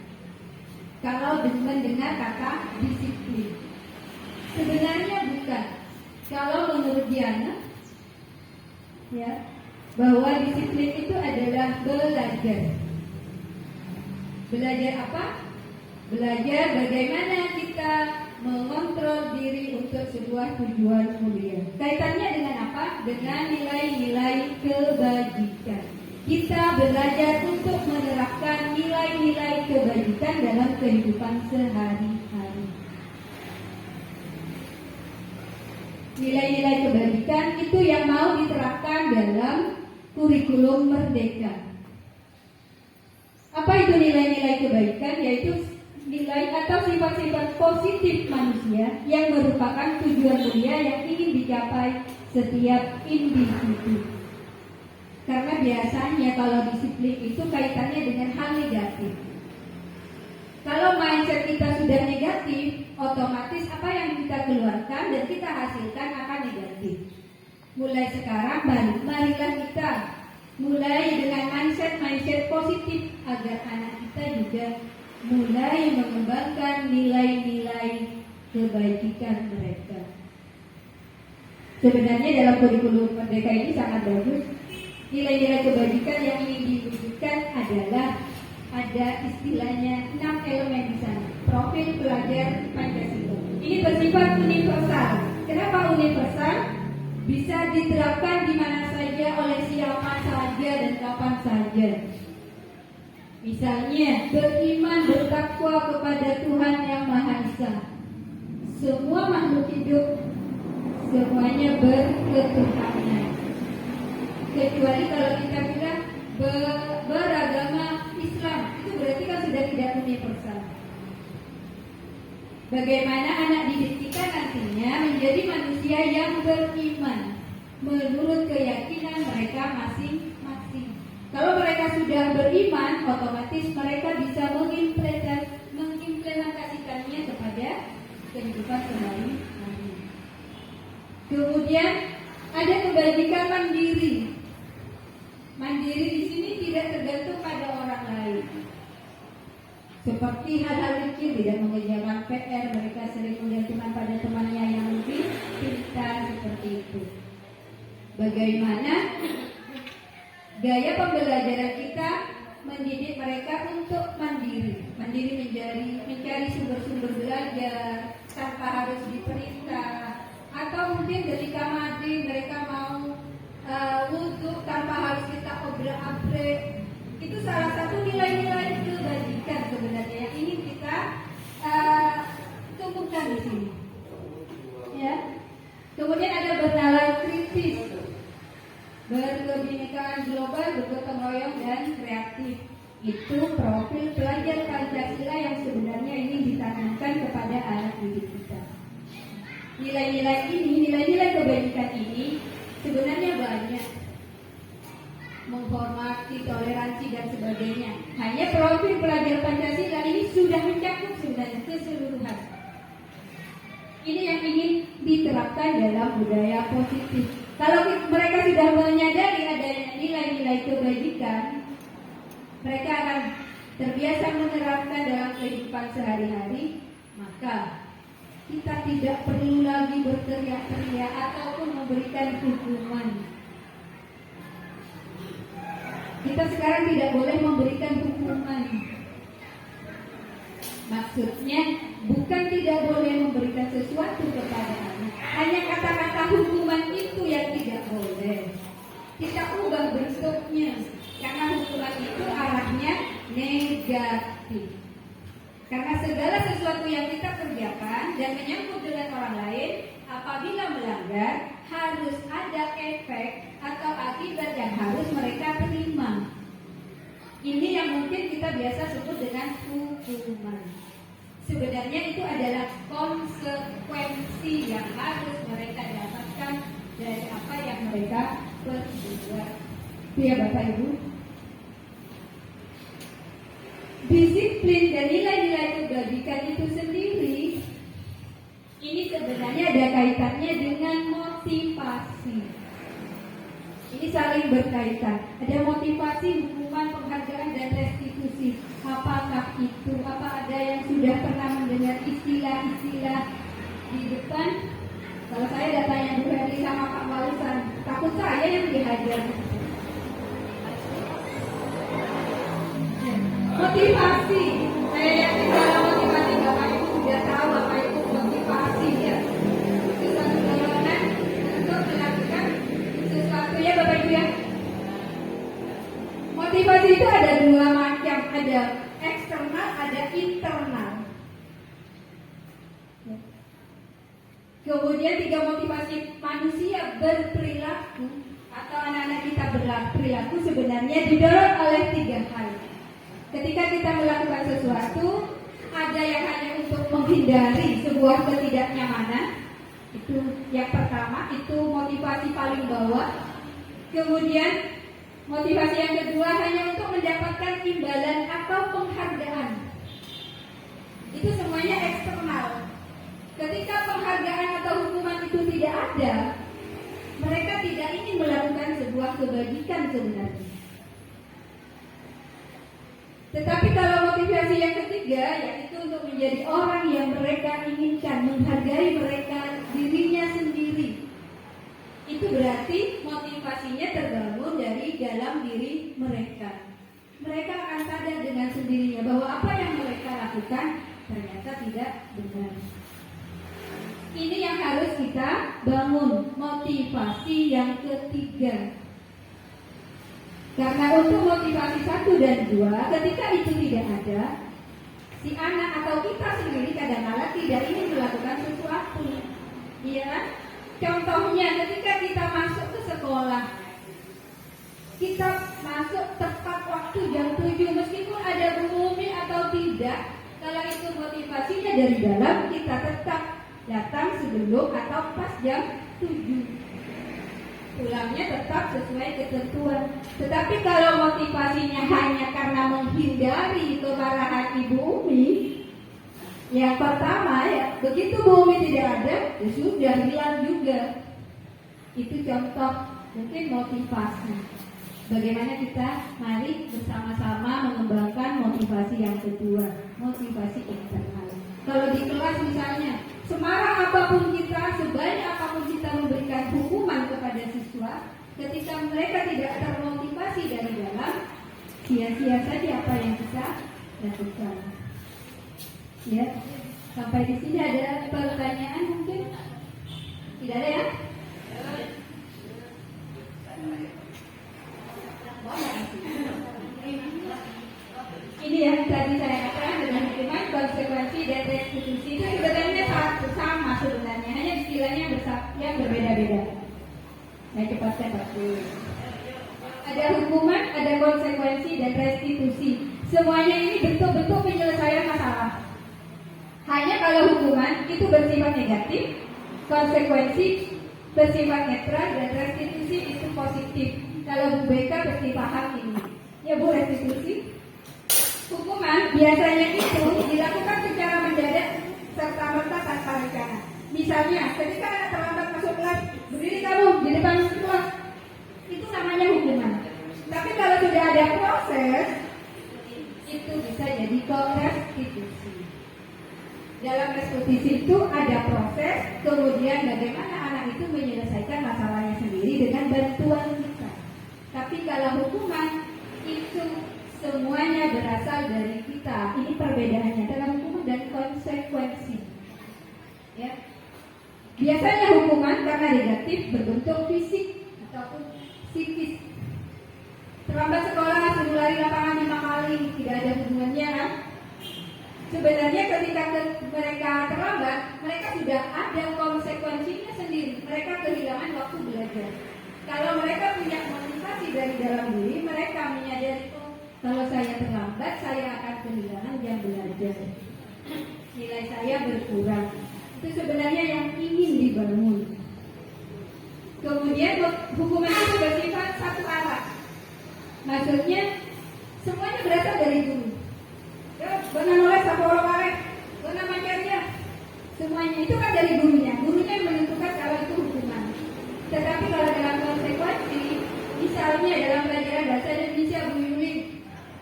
kalau mendengar kata disiplin. Sebenarnya bukan. Kalau menurut Diana, ya, bahwa disiplin itu adalah belajar. Belajar apa? Belajar bagaimana kita mengontrol diri untuk sebuah tujuan mulia. Kaitannya dengan apa? Dengan nilai-nilai kebajikan. Kita belajar untuk menerapkan nilai-nilai kebajikan dalam kehidupan sehari-hari. Nilai-nilai kebajikan itu yang mau diterapkan dalam kurikulum Merdeka. Apa itu nilai-nilai kebaikan? Yaitu nilai atau sifat-sifat positif manusia yang merupakan tujuan mulia yang ingin dicapai setiap individu. Karena biasanya kalau disiplin itu kaitannya dengan hal negatif. Kalau mindset kita sudah negatif, otomatis apa yang kita keluarkan dan kita hasilkan akan negatif. Mulai sekarang marilah kita mulai dengan mindset positif agar anak kita juga mulai mengembangkan nilai-nilai kebajikan mereka. Sebenarnya dalam kurikulum Merdeka ini sangat bagus. Nilai-nilai kebajikan yang ingin diwujudkan adalah ada istilahnya 6 elemen di sana. Profil pelajar Pancasila. Ini bersifat universal. Kenapa universal? Bisa diterapkan di mana saja oleh siapa saja dan kapan saja. Misalnya, beriman bertakwa kepada Tuhan Yang Maha Esa. Semua makhluk hidup semuanya berketuhanan. Kecuali kalau kita bilang beragama Islam, itu berarti kan sudah tidak universal. Bagaimana anak didik kita nantinya menjadi manusia yang beriman menurut keyakinan mereka masing-masing. Kalau mereka sudah beriman, otomatis mereka bisa mengimplementasikannya kepada kehidupan sehari-hari. Kemudian ada kebajikan mandiri. Mandiri di sini tidak tergantung pada orang lain. Seperti hal-hal kecil, tidak mengerjakan PR, mereka sering bergantungan pada temannya yang lebih pintar, seperti itu. Bagaimana gaya pembelajaran kita mendidik mereka untuk mandiri mencari sumber-sumber belajar tanpa harus diperintah, atau mungkin ketika maghrib mereka mau wudhu tanpa harus kita obrak-abrik. Itu salah satu nilai-nilai kebajikan sebenarnya yang ingin kita tumbuhkan di sini. Ya. Kemudian ada bernalar kritis, berkebinekaan global, bergotong royong dan kreatif. Itu profil pelajar Pancasila yang sebenarnya ingin ditanamkan kepada anak didik kita. Nilai-nilai ini, nilai-nilai kebajikan ini sebenarnya banyak. Menghormati, toleransi dan sebagainya. Hanya profil pelajar Pancasila ini sudah mencakup sebenarnya keseluruhan. Ini yang ingin diterapkan dalam budaya positif. Kalau mereka sudah menyadari adanya nilai-nilai kebajikan, mereka akan terbiasa menerapkan dalam kehidupan sehari-hari, maka kita tidak perlu lagi berteriak-teriak ataupun memberikan hukuman. Kita sekarang tidak boleh memberikan hukuman. Maksudnya bukan tidak boleh memberikan sesuatu kepada anak, hanya kata-kata hukuman itu yang tidak boleh. Kita ubah bentuknya, karena hukuman itu arahnya negatif. Karena segala sesuatu yang kita kerjakan dan menyangkut dengan orang lain, apabila melanggar, harus ada efek atau akibat yang harus mereka terima. Ini yang mungkin kita biasa sebut dengan hukuman. Sebenarnya itu adalah konsekuensi yang harus mereka dapatkan dari apa yang mereka perbuat. Itu ya Bapak Ibu. Disiplin dan nilai-nilai kebajikan itu sendiri ini sebenarnya ada kaitannya dengan motivasi. Ini saling berkaitan. Ada motivasi, hukuman, penghargaan, dan restitusi. Apakah itu? Apa ada yang sudah pernah mendengar istilah-istilah di depan? Kalau saya datanya Bu Heri sama Pak Walusan, takut saya yang dihajar. Motivasi, saya yakin dalam motivasi Bapak Ibu sudah tahu apa itu motivasi ya. Itu satu dorongan untuk melakukan sesuatu ya Bapak Ibu ya. Motivasi itu ada dua macam, ada eksternal, ada internal. Kemudian tiga motivasi manusia berperilaku atau anak-anak kita berperilaku sebenarnya didorong oleh tiga hal. Ketika kita melakukan sesuatu, ada yang hanya untuk menghindari sebuah ketidaknyamanan. Itu yang pertama, itu motivasi paling bawah. Kemudian motivasi yang kedua hanya untuk mendapatkan imbalan atau penghargaan. Itu semuanya eksternal. Ketika penghargaan atau hukuman itu tidak ada, mereka tidak ingin melakukan sebuah kebajikan sebenarnya. Tetapi kalau motivasi yang ketiga, yaitu untuk menjadi orang yang mereka inginkan, menghargai mereka dirinya sendiri, itu berarti motivasinya terbangun dari dalam diri mereka. Mereka akan sadar dengan sendirinya bahwa apa yang mereka lakukan ternyata tidak benar. Ini yang harus kita bangun, motivasi yang ketiga. Karena untuk motivasi 1 dan 2, ketika itu tidak ada, si anak atau kita sendiri kadang-kadang tidak ingin melakukan sesuatu. Iya, contohnya ketika kita masuk ke sekolah, kita masuk tepat waktu jam 7 meskipun ada Bu Umi atau tidak. Kalau itu motivasinya dari dalam, kita tetap datang sebelum atau pas jam 7. Pulangnya tetap sesuai ketentuan. Tetapi kalau motivasinya hanya karena menghindari kemarahan Ibu Umi, yang pertama ya, begitu Bu Umi tidak ada, ya sudah hilang juga. Itu contoh mungkin motivasi. Bagaimana kita mari bersama-sama mengembangkan motivasi yang kedua, motivasi internal. Kalau di kelas misalnya, semarah apapun kita, sebanyak apapun kita memberikan hukuman kepada siswa, ketika mereka tidak termotivasi dari dalam, sia-sia saja apa yang kita lakukan. Ya, sampai di sini ada pertanyaan mungkin? Tidak ada ya? Ini yang tadi saya katakan dengan hukuman, konsekuensi dan restitusi itu sebenarnya sama sebenarnya, hanya istilahnya yang berbeda-beda. Saya cepatkan waktu. Ada hukuman, ada konsekuensi dan restitusi. Semuanya ini betul-betul penyelesaian masalah. Hanya kalau hukuman itu bersifat negatif, konsekuensi bersifat netral dan restitusi itu positif. Kalau Bu BK pasti paham ini. Ya Bu, restitusi. Hukuman biasanya itu dilakukan secara mendadak serta merta tanpa rencana. Misalnya, ketika anak terlambat masuk kelas, berdiri kamu di depan kelas, itu namanya hukuman. Tapi kalau sudah ada proses, itu bisa jadi restitusi. Dalam restitusi itu ada proses, kemudian bagaimana anak itu menyelesaikan masalahnya sendiri dengan bantuan kita. Tapi kalau hukuman itu semuanya berasal dari kita. Ini perbedaannya dalam hukuman dan konsekuensi. Ya. Biasanya hukuman karena negatif berbentuk fisik ataupun psikis. Terlambat sekolah, suruh lari lapangan 5 kali, tidak ada hubungannya kan? Sebenarnya ketika mereka terlambat, mereka sudah ada konsekuensinya sendiri. Mereka kehilangan waktu belajar. Kalau mereka punya motivasi dari dalam diri, mereka menyadari, oh, kalau saya terlambat, saya akan kehilangan jam belajar. Nilai saya berkurang. Itu sebenarnya yang ingin dibangun. Kemudian hukuman itu bersifat satu arah. Maksudnya semuanya berasal dari guru. Ya, benar oleh satu orang arek, benar macarnya. Semuanya itu kan dari gurunya. Gurunya yang menentukan kalau itu hukuman. Tetapi kalau dalam konsekuensi, misalnya dalam pelajaran bahasa Indonesia Bu Yuli,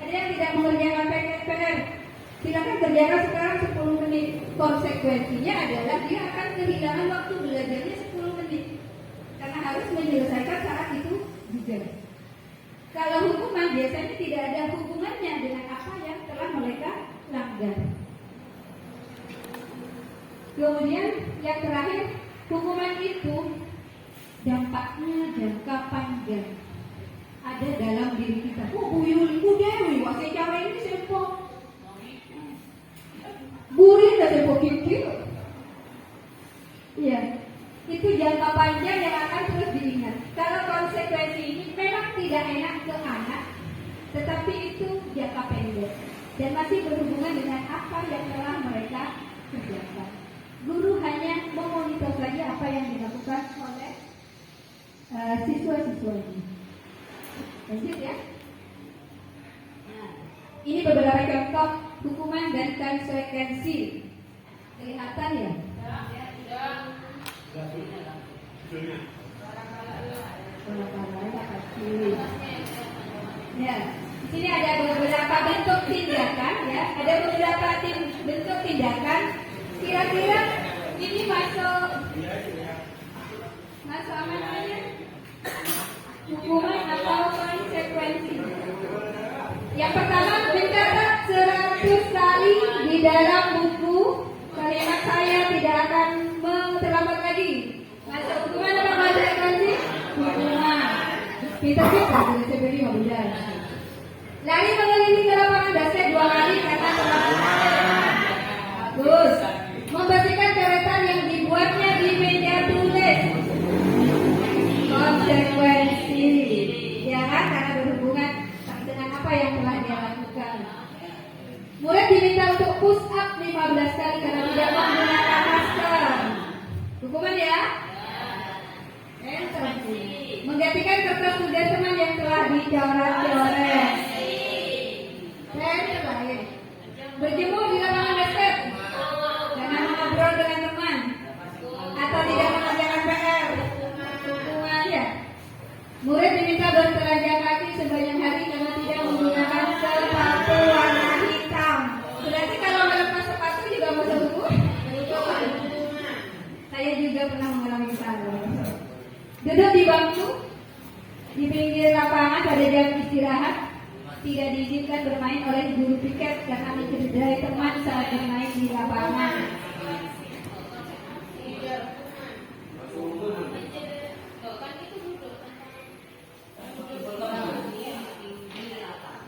ada yang tidak mengerjakan PR, silakan kerjakan sekarang 10 menit. Konsekuensinya adalah dia akan kehilangan waktu belajarnya 10 menit. karena harus menyelesaikan saat itu juga. Kalau hukuman biasanya tidak ada hubungannya dengan apa yang telah mereka langgar. Kemudian yang terakhir, hukuman itu dampaknya jangka panjang ada dalam diri kita. Oh, Bu Yuli, Bu Dewi, wasai cara ini sempo. Burin dan sempo kikir. Iya, itu jangka panjang yang akan terus diingat. Kalau konsekuensi ini memang tidak enak ke anak, tetapi itu jangka pendek dan masih berhubungan dengan apa yang telah mereka kerjakan. Guru hanya memonitor saja apa yang dilakukan oleh siswa-siswanya. Lanjut ya. Nah, ini beberapa contoh hukuman dan konsekuensi. Kelihatan ya? Ya, di sini ada beberapa bentuk tindakan ya, ada beberapa bentuk tindakan. Kira-kira ini masuk apa namanya? Hukuman atau konsekuensi? Yang pertama, mencatat 100 kali di dalam buku kalimat saya tidak akan terlambat lagi. Masuk hukuman apa konsekuensi? Hukuman. Kita dari sebeli mudah. Lari mengelilingi lapangan basket 2 kali karena terlambat. Bagus. Membersihkan coretan yang dibuatnya di meja tulis. Konsekuensi. Ya kan? Karena berhubungan dengan apa yang telah dia lakukan. Murid diminta untuk push up 15 kali karena tidak menggunakan masker. Hukuman ya? Menggantikan kertas tugas teman yang telah dicoret-coret. Berjemur di lapangan basket karena mengobrol dengan teman atau tidak mengerjakan PR. Hukuman ya. Murid diminta bertelanjang kaki sebanyak hari karena tidak menggunakan sepatu warna hitam. Berarti kalau melepas sepatu juga masuk hukum? Saya juga pernah mengalami kesalahan. Duduk di bangku di pinggir lapangan pada jam istirahat, tidak diizinkan bermain oleh guru piket karena mencederai teman saat bermain di lapangan.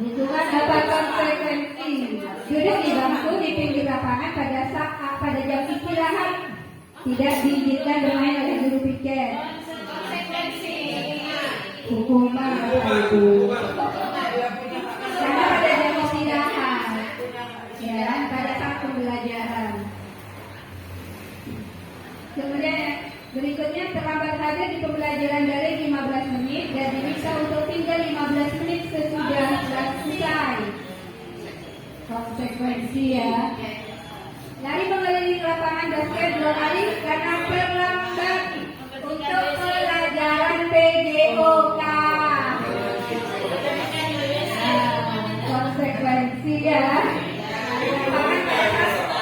Hitungan apa konsekuensi? Duduk di bangku di pinggir lapangan pada jam istirahat, tidak diizinkan bermain oleh guru piket. Hukuman karena pada jam istirahat, ya, pada saat pembelajaran. Kemudian berikutnya terlambat hadir di pembelajaran daring 15 menit dan diminta untuk tinggal 15 menit sesudah selesai. Konsekuensi ya. Lari mengelilingi lapangan basket 2 kali karena terlambat untuk pelajaran PJOK. Konsekuensi ya.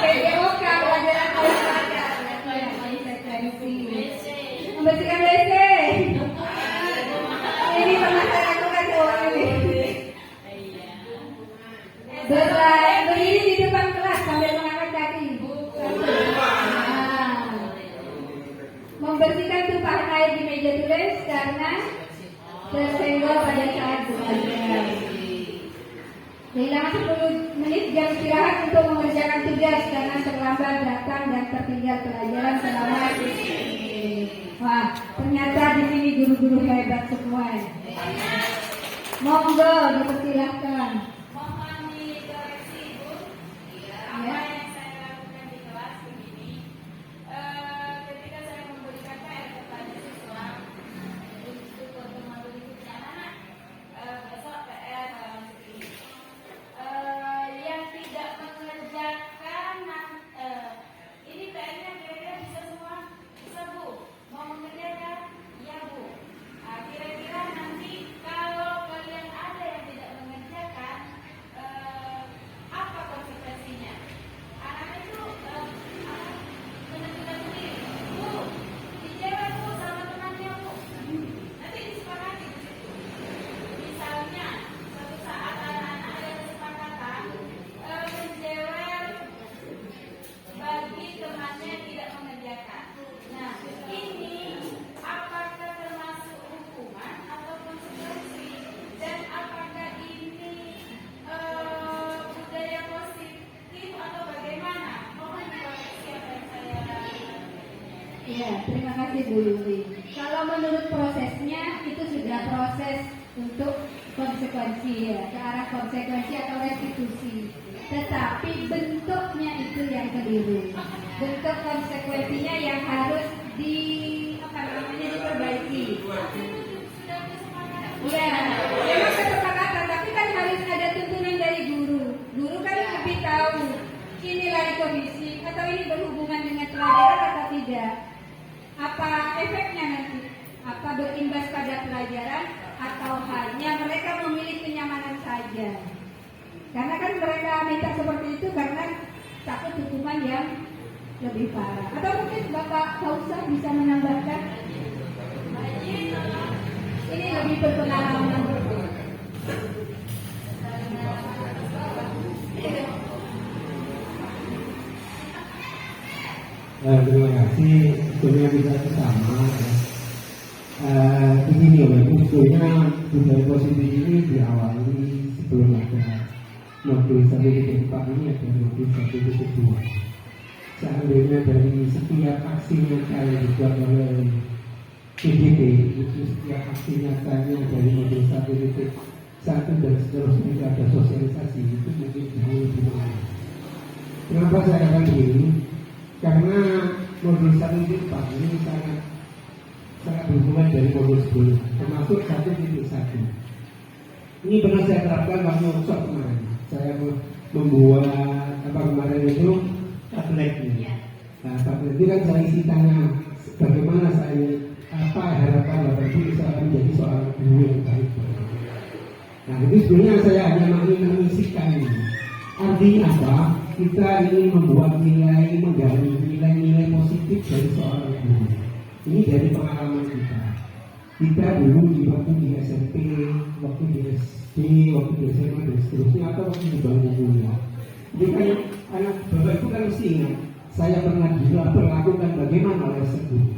PJOK pelajaran olahraga. Konsekuensi. Membersihkan WC. Ini pernah saya lakukan soal ini. Berdiri di depan kelas sambil mengangkat kaki. Membersihkan tumpahan air di meja tulis karena tersenggol pada saat belajar. Kehilangan 10 menit jam istirahat untuk mengerjakan tugas karena terlambat datang dan tertinggal pelajaran selama ini. Wah, ternyata di sini guru-guru hebat semua. Monggo dipersilahkan. Mohon dikoreksi, Bu. Apa yang saya lakukan di kelas begini. Ketika saya memberikan PR kepada siswa untuk pertemuan berikutnya, anak besok PR seperti ini. Yang tidak mengerjakan, ini PR-nya kira-kira bisa semua? Bisa, Bu. Mau mengerjakan? Ya, Bu. Kira-kira nanti kalau kalian ada yang tidak mengerjakan masih bullying. Kalau menurut prosesnya itu sudah proses untuk konsekuensi ya, ke arah konsekuensi atau restitusi. Tetapi bentuknya itu yang keliru. Bentuk konsekuensinya yang harus diperbaiki. Ya, memang kesepakatan, tapi kan harus ada tuntunan dari guru. Guru kan lebih tahu ini lari kondisi atau ini berhubungan dengan pelajaran atau tidak. Apa efeknya nanti? Apa berimbas pada pelajaran atau hanya mereka memilih kenyamanan saja? Karena kan mereka minta seperti itu karena takut hukuman yang lebih parah. Atau mungkin Bapak Fauzan bisa menambahkan? Ini lebih berpengalaman. Terima kasih. Sebetulnya kita sama. Begini ya, sebetulnya budaya positif ini diawali sebelum ada modul 1.4 ini ada modul 1.2. Seandainya dari setiap aksi nyata yang dibuat oleh PDB, itu setiap aksi nyatanya dari modul 1.1 dan seterusnya itu ada sosialisasi, itu mungkin jauh lebih baik. Kenapa saya katakan begini? Karena modul 1.4 ini sangat berhubungan dari modul sebelumnya, termasuk 1.1. Ini pernah saya terapkan waktu workshop kemarin. Saya membuat kemarin itu tabletnya. Nah, tablet itu kan saya isi tanya bagaimana saya harapan Bapak Ibu bisa menjadi seorang guru yang baik. Nah, itu sebenarnya saya hanya mengisikan ini. Artinya apa? Kita ingin membuat menggali nilai-nilai positif dari seorang guru. Ini dari pengalaman kita. Kita dulu di waktu di SMP, waktu di SD, waktu di SMA dan seterusnya, atau waktu di bangku kuliah. Jadi kan anak Bapak itu kan mesti ingat, saya pernah juga berlakukan bagaimana oleh guru.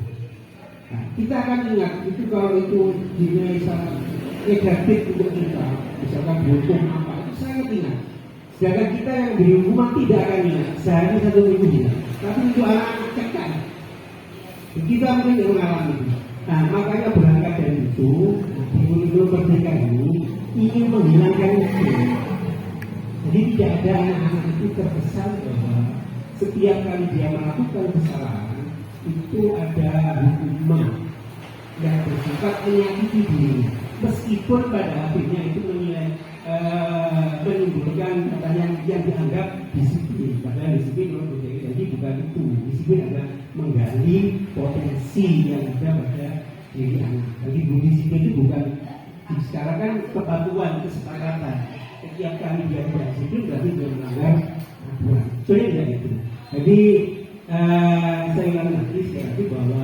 Nah, kita akan ingat itu kalau itu dinilai sangat negatif untuk kita, misalkan hukum apa, itu sangat ingat. Sedangkan kita yang beri hukuman tidak akan ingat, sehari 1 minggu tidak. Tapi untuk anak-anak cekan, kita mungkin yang mengalami itu. Nah, makanya berangkat dari itu, guru-guru merdeka ini ingin menghilangkan itu. Jadi tidak ada anak-anak itu terkesan bahwa setiap kali dia melakukan kesalahan itu ada hukuman yang bersifat menyakiti diri, meskipun pada akhirnya itu menimbulkan katanya yang dianggap disiplin. Padahal disiplin menurut saya jadi bukan itu. Disiplin adalah menggali potensi yang ada pada diri anak. Jadi disiplin itu bukan sekarang kan kepatuhan, kesepakatan. Setiap kali dia tidak disiplin berarti dia melanggar aturan. Sebenarnya tidak itu. Jadi saya ulang lagi sekali lagi bahwa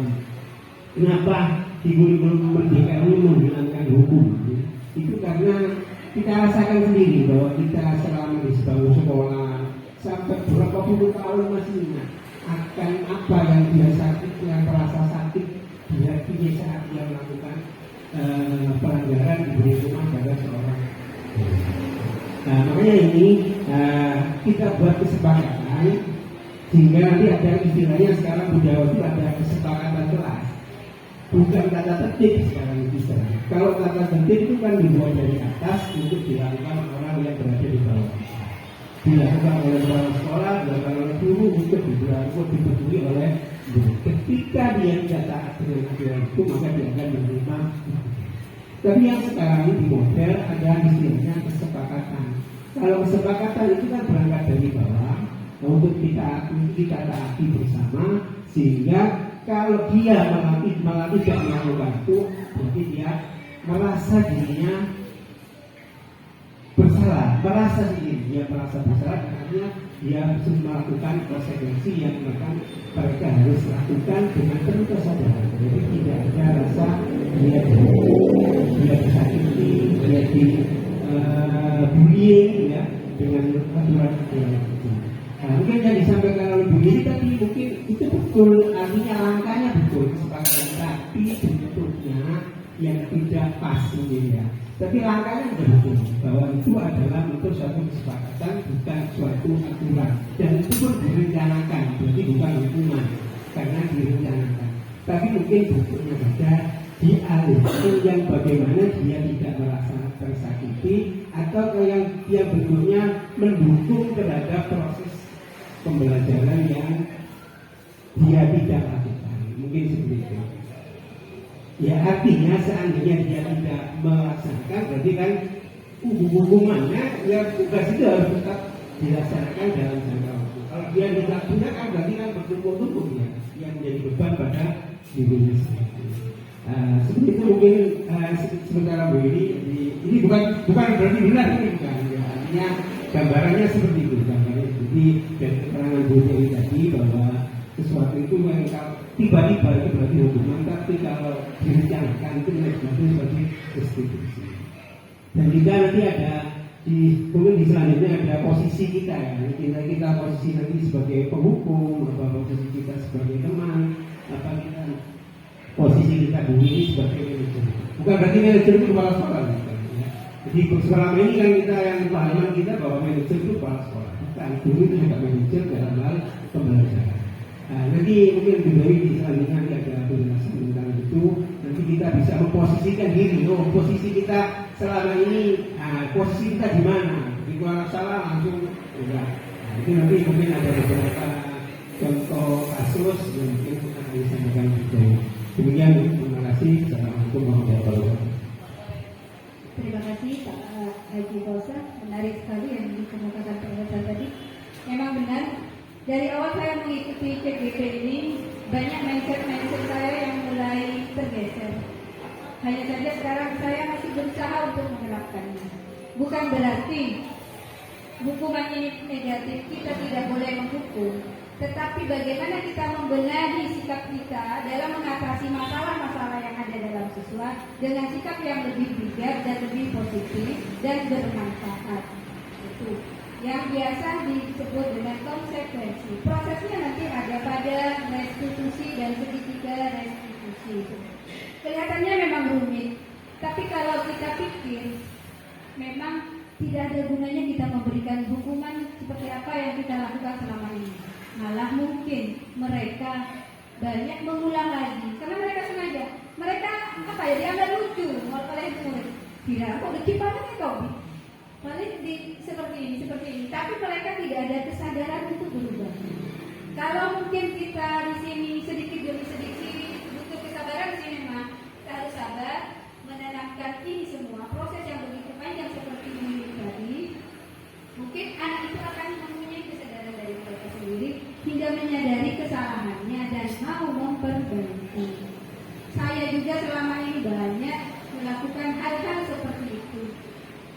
kenapa di guru-guru merdeka ini menghilangkan hukum? Itu karena kita rasakan sendiri bahwa kita selama di sebuah sekolah sampai berapa puluh tahun masih ingat akan apa yang dia sakit, yang terasa sakit dia saat dia melakukan pelanggaran diberi hukuman pada seorang. Nah, makanya ini kita buat kesepakatan sehingga nanti ada istilahnya sekarang budaya itu ada kesepakatan kelas. Bukan kata tertib sekarang itu. Kalau kata tertib itu kan dibuat dari atas untuk dilakukan orang yang berada di bawah. Dilakukan oleh orang sekolah, dilakukan oleh guru, untuk dipatuhi oleh guru. Ketika dia tidak taat dengan aturan itu, maka dia akan menerima. Tapi yang sekarang ini di model ada istilahnya kesepakatan. Kalau kesepakatan itu kan berangkat dari bawah, untuk kita taati bersama, sehingga kalau dia malah tidak melakukan itu, berarti dia merasa dirinya bersalah, dia merasa bersalah karena dia harus melakukan konsekuensi yang mereka harus lakukan dengan penuh kesadaran. Jadi tidak ada rasa dia disakiti, dia bullying ya dengan aturan-aturan itu. Nah, mungkin yang disampaikan oleh Bu Yeni tadi mungkin itu betul, artinya langkahnya betul kesepakatan, tapi bentuknya yang tidak pas mungkin ya. Tapi langkahnya betul bahwa itu adalah untuk suatu kesepakatan, bukan suatu aturan, dan itu pun direncanakan, jadi bukan hukuman karena direncanakan. tapi mungkin bentuknya beda, dialihkan yang bagaimana dia tidak merasa tersakiti, atau ke yang bentuknya mendukung terhadap proses pembelajaran yang dia tidak lakukan, mungkin seperti itu. Ya artinya seandainya dia tidak melaksanakan, berarti kan hukumannya ya tugas itu harus tetap dilaksanakan dalam jangka waktu. Kalau dia tidak punya kan berarti kan bertumpuk-tumpuk ya, yang menjadi beban pada dirinya sendiri. Seperti itu mungkin sementara Bu ini bukan berarti benar, ini bukan. Ya, artinya gambarannya seperti itu. Gambarannya jadi dari keterangan Bu Dewi tadi bahwa sesuatu itu yang tiba-tiba itu berarti hukuman, tapi kalau direncanakan itu sebagai restitusi. Dan juga nanti ada mungkin di selanjutnya ada posisi kita ya, kita posisi nanti sebagai penghukum, apa posisi kita sebagai teman, apa kita posisi kita dulu ini sebagai manajer. Bukan berarti manajer itu kepala sekolah gitu, ya. Jadi selama ini kan kita yang pahaman kita bahwa manajer itu kepala sekolah, bukan, dulu itu juga manajer dalam hal pembelajaran. Nah, nanti mungkin di selanjutnya nanti ada penjelasan tentang itu. Nanti kita bisa memposisikan diri, posisi kita selama ini, posisi kita di mana? Di luar salah langsung enggak. Nah, itu nanti mungkin ada beberapa contoh kasus yang mungkin akan disampaikan juga. Demikian, terima kasih. Assalamualaikum warahmatullahi wabarakatuh. Terima kasih Pak Haji Kosa, menarik sekali yang dikemukakan Pak Kosa tadi. Memang benar, dari awal saya mengikuti CGP ini, banyak mindset saya yang mulai tergeser. Hanya saja sekarang saya masih berusaha untuk menerapkannya. Bukan berarti hukuman ini negatif, kita tidak boleh menghukum. Tetapi bagaimana kita membenahi sikap kita dalam mengatasi masalah-masalah yang ada dalam siswa dengan sikap yang lebih bijak dan lebih positif dan bermanfaat. Itu yang biasa disebut dengan konsekuensi. Prosesnya nanti ada pada restitusi dan segitiga restitusi. Kelihatannya memang rumit, tapi kalau kita pikir, memang tidak ada gunanya kita memberikan hukuman seperti apa yang kita lakukan selama ini. Malah mungkin mereka banyak mengulang lagi, karena mereka sengaja. Mereka dianggap lucu oleh murid. Tidak, kok kecil banget ya kau? Paling seperti ini. Tapi mereka tidak ada kesadaran untuk berubah. Kalau mungkin kita di sini sedikit demi sedikit butuh kesabaran di sini memang kita harus sabar menanamkan ini semua proses yang begitu panjang seperti ini tadi. Mungkin anak itu akan mempunyai kesadaran dari mereka sendiri hingga menyadari kesalahannya dan mau memperbaiki. Saya juga selama ini banyak melakukan hal-hal seperti itu.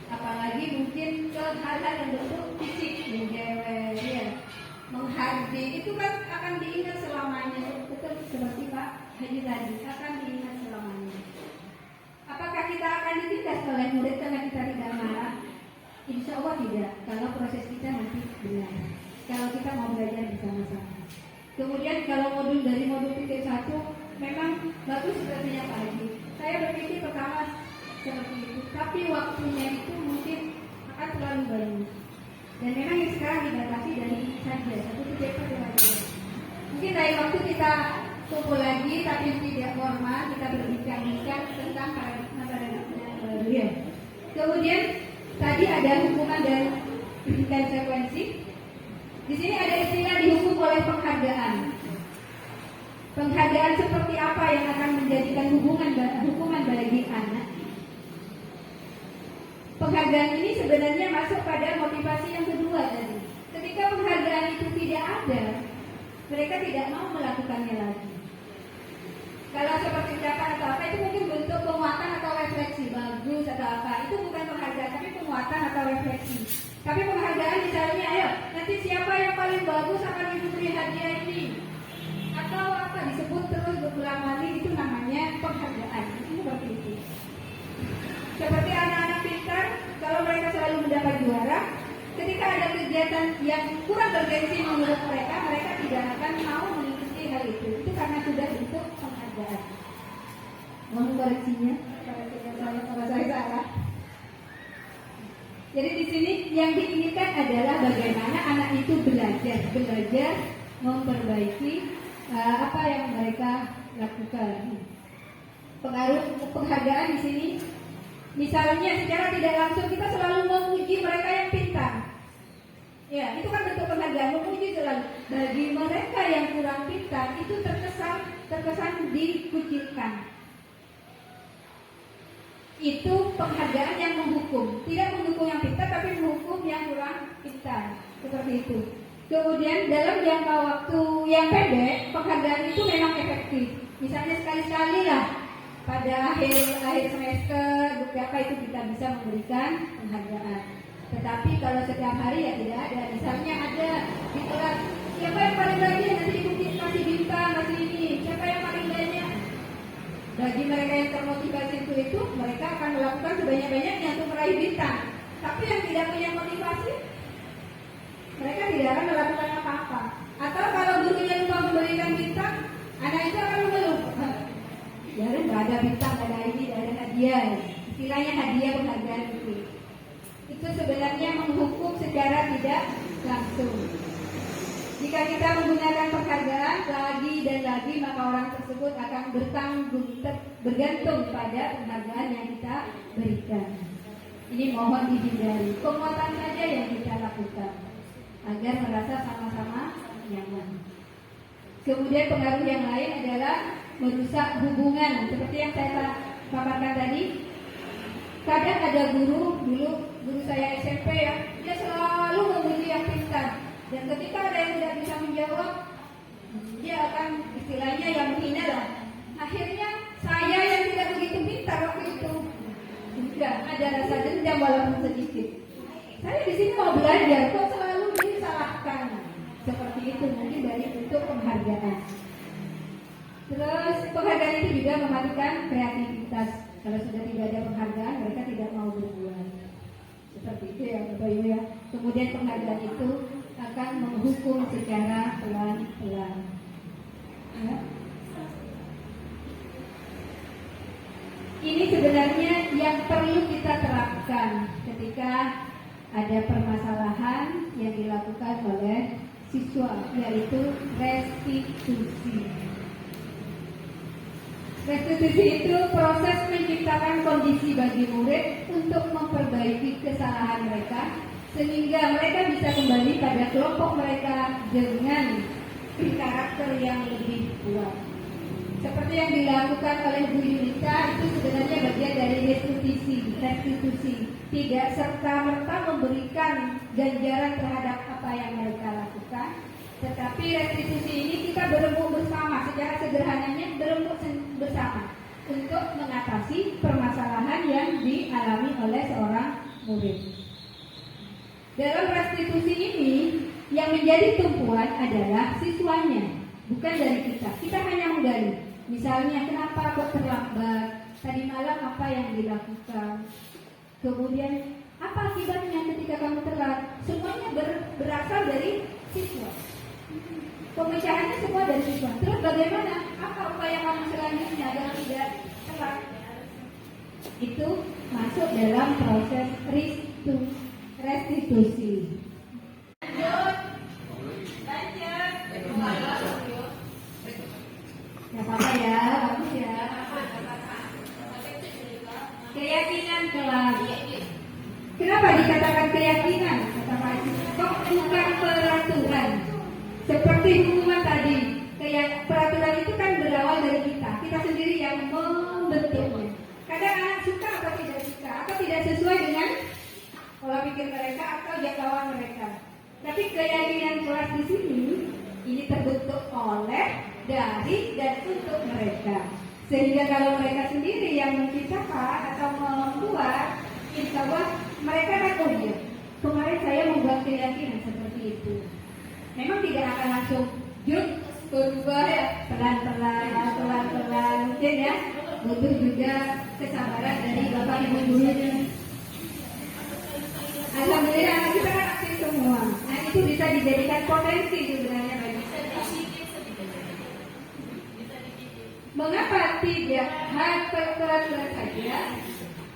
Apalagi mungkin ke hal-hal yang bentuk fisik, menjewel, ya, menghardik, itu kan akan diingat selamanya. Betul seperti Pak Haji tadi, akan diingat selamanya. Apakah kita akan ditindas oleh murid karena kita tidak marah? Insya Allah tidak, kalau proses kita nanti benar. Kalau kita mau belajar bersama-sama. Kemudian kalau dari modul titik 1 memang bagus sepertinya Pak Haji. Saya berpikir pertama seperti itu, tapi waktunya itu mungkin akan terlalu banyak. Dan memang yang sekarang dibatasi dari saja 1 per hari. Mungkin dari waktu kita kumpul lagi, tapi tidak formal, kita berbincang-bincang tentang paradigma baru ya. Kemudian tadi ada hukuman dan konsekuensi. Di sini ada istilah dihukum oleh penghargaan. Penghargaan seperti apa yang akan menjadikan hukuman bagi anak? Penghargaan ini sebenarnya masuk pada motivasi yang kedua tadi. Ketika penghargaan itu tidak ada, mereka tidak mau melakukannya lagi. Kalau seperti ucapan atau apa itu mungkin bentuk penguatan atau refleksi, bagus atau apa, itu bukan penghargaan tapi penguatan atau refleksi. Tapi penghargaan misalnya, ayo nanti siapa yang paling bagus akan diberi hadiah ini, atau apa disebut terus berulang kali, itu namanya penghargaan. Itu seperti itu. Seperti anak-anak pintar, kalau mereka selalu mendapat juara, ketika ada kegiatan yang kurang bergengsi menurut mereka, mereka tidak akan mau mengikuti hal itu. Itu karena sudah bentuk penghargaan. Mohon koreksinya, kalau saya salah. Jadi di sini yang diinginkan adalah bagaimana anak itu belajar memperbaiki apa yang mereka lakukan. Pengaruh penghargaan di sini, misalnya secara tidak langsung kita selalu memuji mereka yang pintar. Ya, itu kan bentuk penghargaan, memuji selalu. Bagi mereka yang kurang pintar, itu terkesan dikucilkan. Itu penghargaan yang menghukum, tidak mendukung yang pintar, tapi menghukum yang kurang pintar, seperti itu. Kemudian dalam jangka waktu yang pendek, penghargaan itu memang efektif. Misalnya sekali-sekali lah pada akhir semester, beberapa itu kita bisa memberikan penghargaan. Tetapi kalau setiap hari ya tidak ada. Misalnya ada di kelas, siapa yang paling rajin nanti ibu kasih bintang, kasih ini. Siapa yang paling banyak? Bagi mereka yang termotivasi itu mereka akan melakukan sebanyak-banyaknya untuk meraih bintang. Tapi yang tidak punya motivasi, mereka tidak akan melakukan apa-apa. Atau kalau gurunya lupa memberikan bintang, anak itu akan mengeluh. Ya nggak ada bintang, nggak ada ini, nggak ada hadiah. Istilahnya hadiah penghargaan itu. Itu sebenarnya menghukum secara tidak langsung. Jika kita menggunakan penghargaan lagi dan lagi, maka orang tersebut akan bergantung pada penghargaan yang kita berikan. Ini mohon dihindari. Penguatan saja yang kita lakukan agar merasa sama-sama nyaman. Kemudian pengaruh yang lain adalah merusak hubungan. Seperti yang saya paparkan tadi, kadang ada guru saya SMP ya, dia selalu memuji yang pintar. Dan ketika ada yang tidak bisa menjawab, dia akan istilahnya yang menghina lah. Akhirnya saya yang tidak begitu pintar waktu itu, enggak ada rasa dendam walaupun sedikit. Saya di sini mau belajar, kok selalu disalahkan. Seperti itu mungkin dari bentuk penghargaan. Terus penghargaan itu juga mematikan kreativitas. Kalau sudah tidak ada penghargaan, mereka tidak mau berbuat. Seperti itu ya Bapak Ibu ya. Kemudian penghargaan itu akan menghukum secara pelan-pelan. Ya. Ini sebenarnya yang perlu kita terapkan ketika ada permasalahan yang dilakukan oleh siswa, yaitu restitusi. Restitusi itu proses menciptakan kondisi bagi murid untuk memperbaiki kesalahan mereka sehingga mereka bisa kembali pada kelompok mereka dengan karakter yang lebih kuat. Seperti yang dilakukan oleh Bu Yunita, itu sebenarnya bagian dari restitusi. Tidak serta-merta memberikan ganjaran terhadap apa yang mereka lakukan, tetapi restitusi ini kita berembuk bersama, secara sederhananya berembuk bersama untuk mengatasi permasalahan yang dialami oleh seorang murid. Dalam restitusi ini, yang menjadi tumpuan adalah siswanya, bukan dari kita. Kita hanya menggali. Misalnya, kenapa kok terlambat? Tadi malam apa yang dilakukan? Kemudian, apa akibatnya ketika kamu telat? Semuanya berasal dari siswa. Pemecahannya semua dari siswa. Terus bagaimana? Apa upaya kamu selanjutnya agar tidak telat? Itu masuk dalam proses restitusi. Ya apa ya, bagus ya. Keyakinan kelas. Kenapa dikatakan keyakinan? Kata Pak Haji, kok bukan peraturan. Seperti hukuman tadi, peraturan itu kan berawal dari kita sendiri yang membentuknya. Kadang anak suka atau tidak suka, atau tidak sesuai dengan pola pikir mereka atau jangkauan mereka. Tapi keyakinan kelas di sini ini terbentuk oleh, dari, dan untuk mereka. Sehingga kalau mereka sendiri yang menciptakan atau membuat, insya Allah mereka akan ya, kemarin saya membuat keyakinan seperti itu. Memang tidak akan langsung berubah ya, pelan-pelan mungkin ya. Butuh juga kesabaran dari Bapak Ibu gurunya. Alhamdulillah anak kita kan aktif semua. Nah itu bisa dijadikan potensi sebenarnya bagi mengapa tidak hal peraturan saja?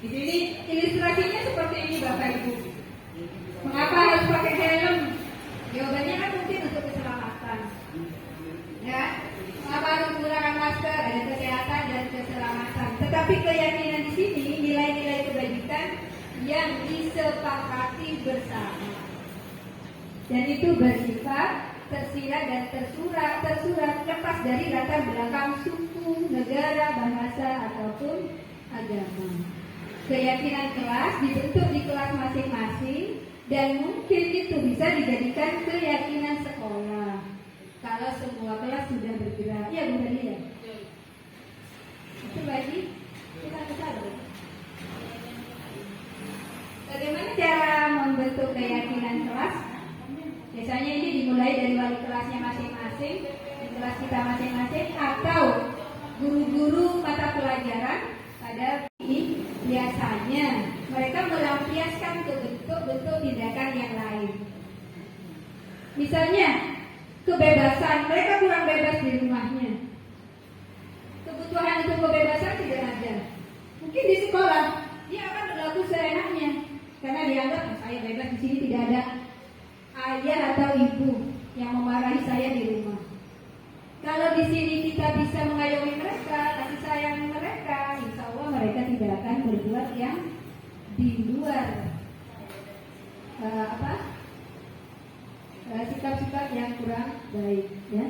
Di sini ilustrasinya seperti ini Bapak Ibu. Mengapa harus pakai helm? Jawabannya kan mungkin untuk keselamatan. Ya, mengapa harus menggunakan masker? yang disepakati bersama. Dan itu bersifat tersirat dan tersurat lepas dari latar belakang suku, negara, bahasa, ataupun agama. Keyakinan kelas dibentuk di kelas masing-masing dan mungkin itu bisa dijadikan keyakinan sekolah. Kalau semua kelas sudah bergerak, ya Bu Hadi ya? Itu lagi kita tahu. Bagaimana cara membentuk keyakinan kelas? Biasanya ini dimulai dari wali kelasnya masing-masing, di kelas kita masing-masing, atau guru-guru mata pelajaran. Pada ini biasanya mereka melampiaskan ke bentuk-bentuk tindakan yang lain. Misalnya kebebasan, mereka kurang bebas di rumahnya. Kebutuhan untuk kebebasan tidak ada. Mungkin di sekolah dia akan berlaku seenaknya karena dianggap saya bebas, di sini tidak ada ayah atau ibu yang memarahi saya di rumah. Kalau di sini kita bisa mengayomi mereka, kasih sayang mereka, insya Allah mereka tidak akan berbuat yang di luar sikap-sikap yang kurang baik, ya.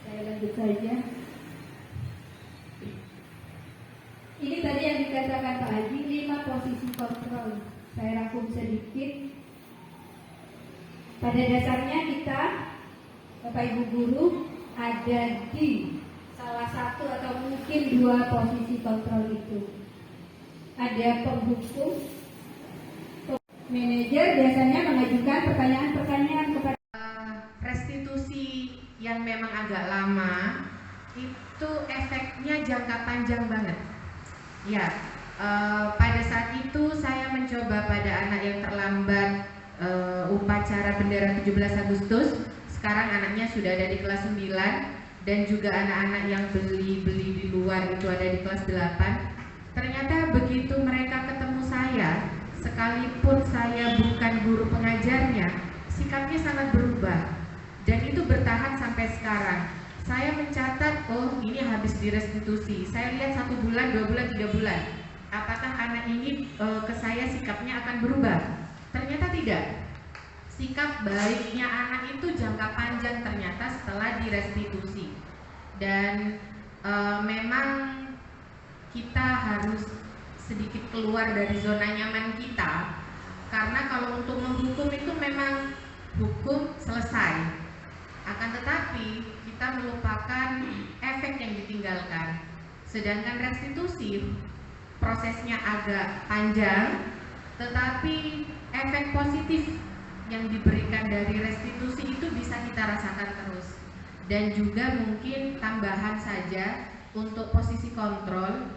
Saya lanjut saja. Ini tadi yang dikatakan Pak Haji, 5 posisi kontrol. Saya rangkum sedikit. Pada dasarnya kita, Bapak Ibu guru, ada di salah satu atau mungkin 2 posisi kontrol itu. Ada penghukum, manajer biasanya mengajukan pertanyaan-pertanyaan kepada restitusi yang memang agak lama itu efeknya jangka panjang banget. Ya, pada saat itu saya mencoba pada anak yang terlambat upacara bendera 17 Agustus. Sekarang anaknya sudah ada di kelas 9 dan juga anak-anak yang beli di luar itu ada di kelas 8. Ternyata begitu mereka ketemu saya, sekalipun saya bukan guru pengajarnya, sikapnya sangat berubah dan itu bertahan sampai sekarang. Saya mencatat, oh ini habis direstitusi. Saya lihat 1 bulan, 2 bulan, 3 bulan. Apakah anak ini ke saya sikapnya akan berubah? Ternyata tidak. Sikap baiknya anak itu jangka panjang ternyata setelah direstitusi. Dan memang kita harus sedikit keluar dari zona nyaman kita. Karena kalau untuk menghukum itu memang hukum selesai. Akan tetapi kita melupakan efek yang ditinggalkan. Sedangkan restitusi prosesnya agak panjang, tetapi efek positif yang diberikan dari restitusi itu bisa kita rasakan terus. Dan juga mungkin tambahan saja untuk posisi kontrol,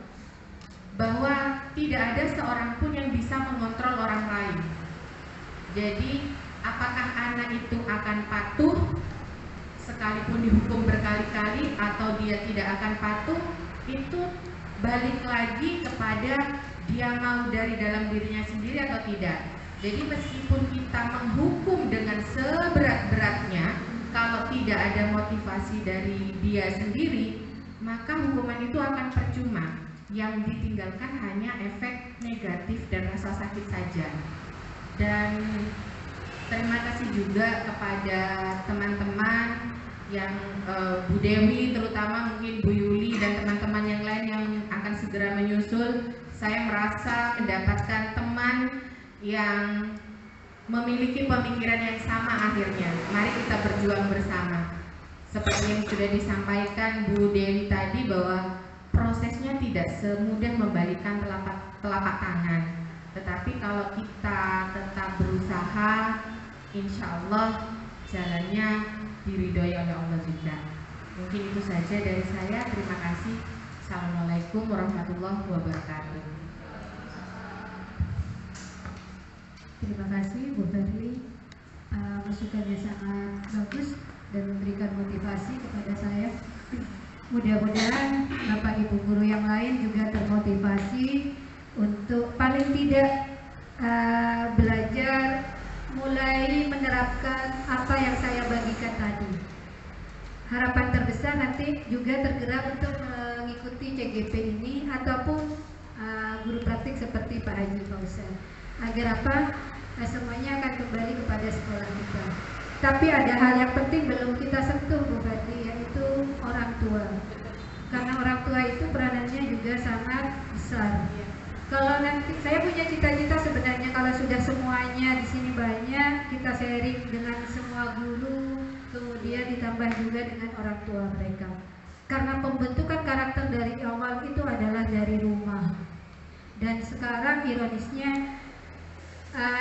bahwa tidak ada seorang pun yang bisa mengontrol orang lain. Jadi apakah anak itu akan patuh sekalipun dihukum berkali-kali atau dia tidak akan patuh, itu balik lagi kepada dia mau dari dalam dirinya sendiri atau tidak. Jadi meskipun kita menghukum dengan seberat-beratnya, kalau tidak ada motivasi dari dia sendiri, maka hukuman itu akan percuma. Yang ditinggalkan hanya efek negatif dan rasa sakit saja. Dan terima kasih juga kepada teman-teman yang Bu Dewi, terutama mungkin Bu Yuli dan teman-teman yang lain yang akan segera menyusul. Saya merasa mendapatkan teman yang memiliki pemikiran yang sama akhirnya. Mari kita berjuang bersama. Seperti yang sudah disampaikan Bu Dewi tadi, bahwa prosesnya tidak semudah membalikkan telapak tangan. Tetapi kalau kita tetap berusaha, insya Allah jalannya diridhoi oleh Allah juga. Mungkin itu saja dari saya. Terima kasih. Assalamualaikum warahmatullahi wabarakatuh. Terima kasih Bu Fadli, masukannya sangat bagus dan memberikan motivasi kepada saya. Mudah-mudahan Bapak Ibu guru yang lain juga termotivasi untuk paling tidak belajar, mulai menerapkan apa yang saya bagikan tadi. Harapan terbesar nanti juga tergerak untuk mengikuti CGP ini ataupun guru Pak Haji Fauzan. Agar apa? Semuanya akan kembali kepada sekolah kita. Tapi ada hal yang penting belum kita sentuh, Bu Fadli, yaitu orang tua. Karena orang tua itu peranannya juga sangat besar. Kalau nanti saya punya cita-cita sebenarnya kalau sudah semuanya di sini banyak, kita sharing dengan semua guru, kemudian ditambah juga dengan orang tua mereka. Karena pembentukan karakter dari awal itu adalah dari rumah. Dan sekarang ironisnya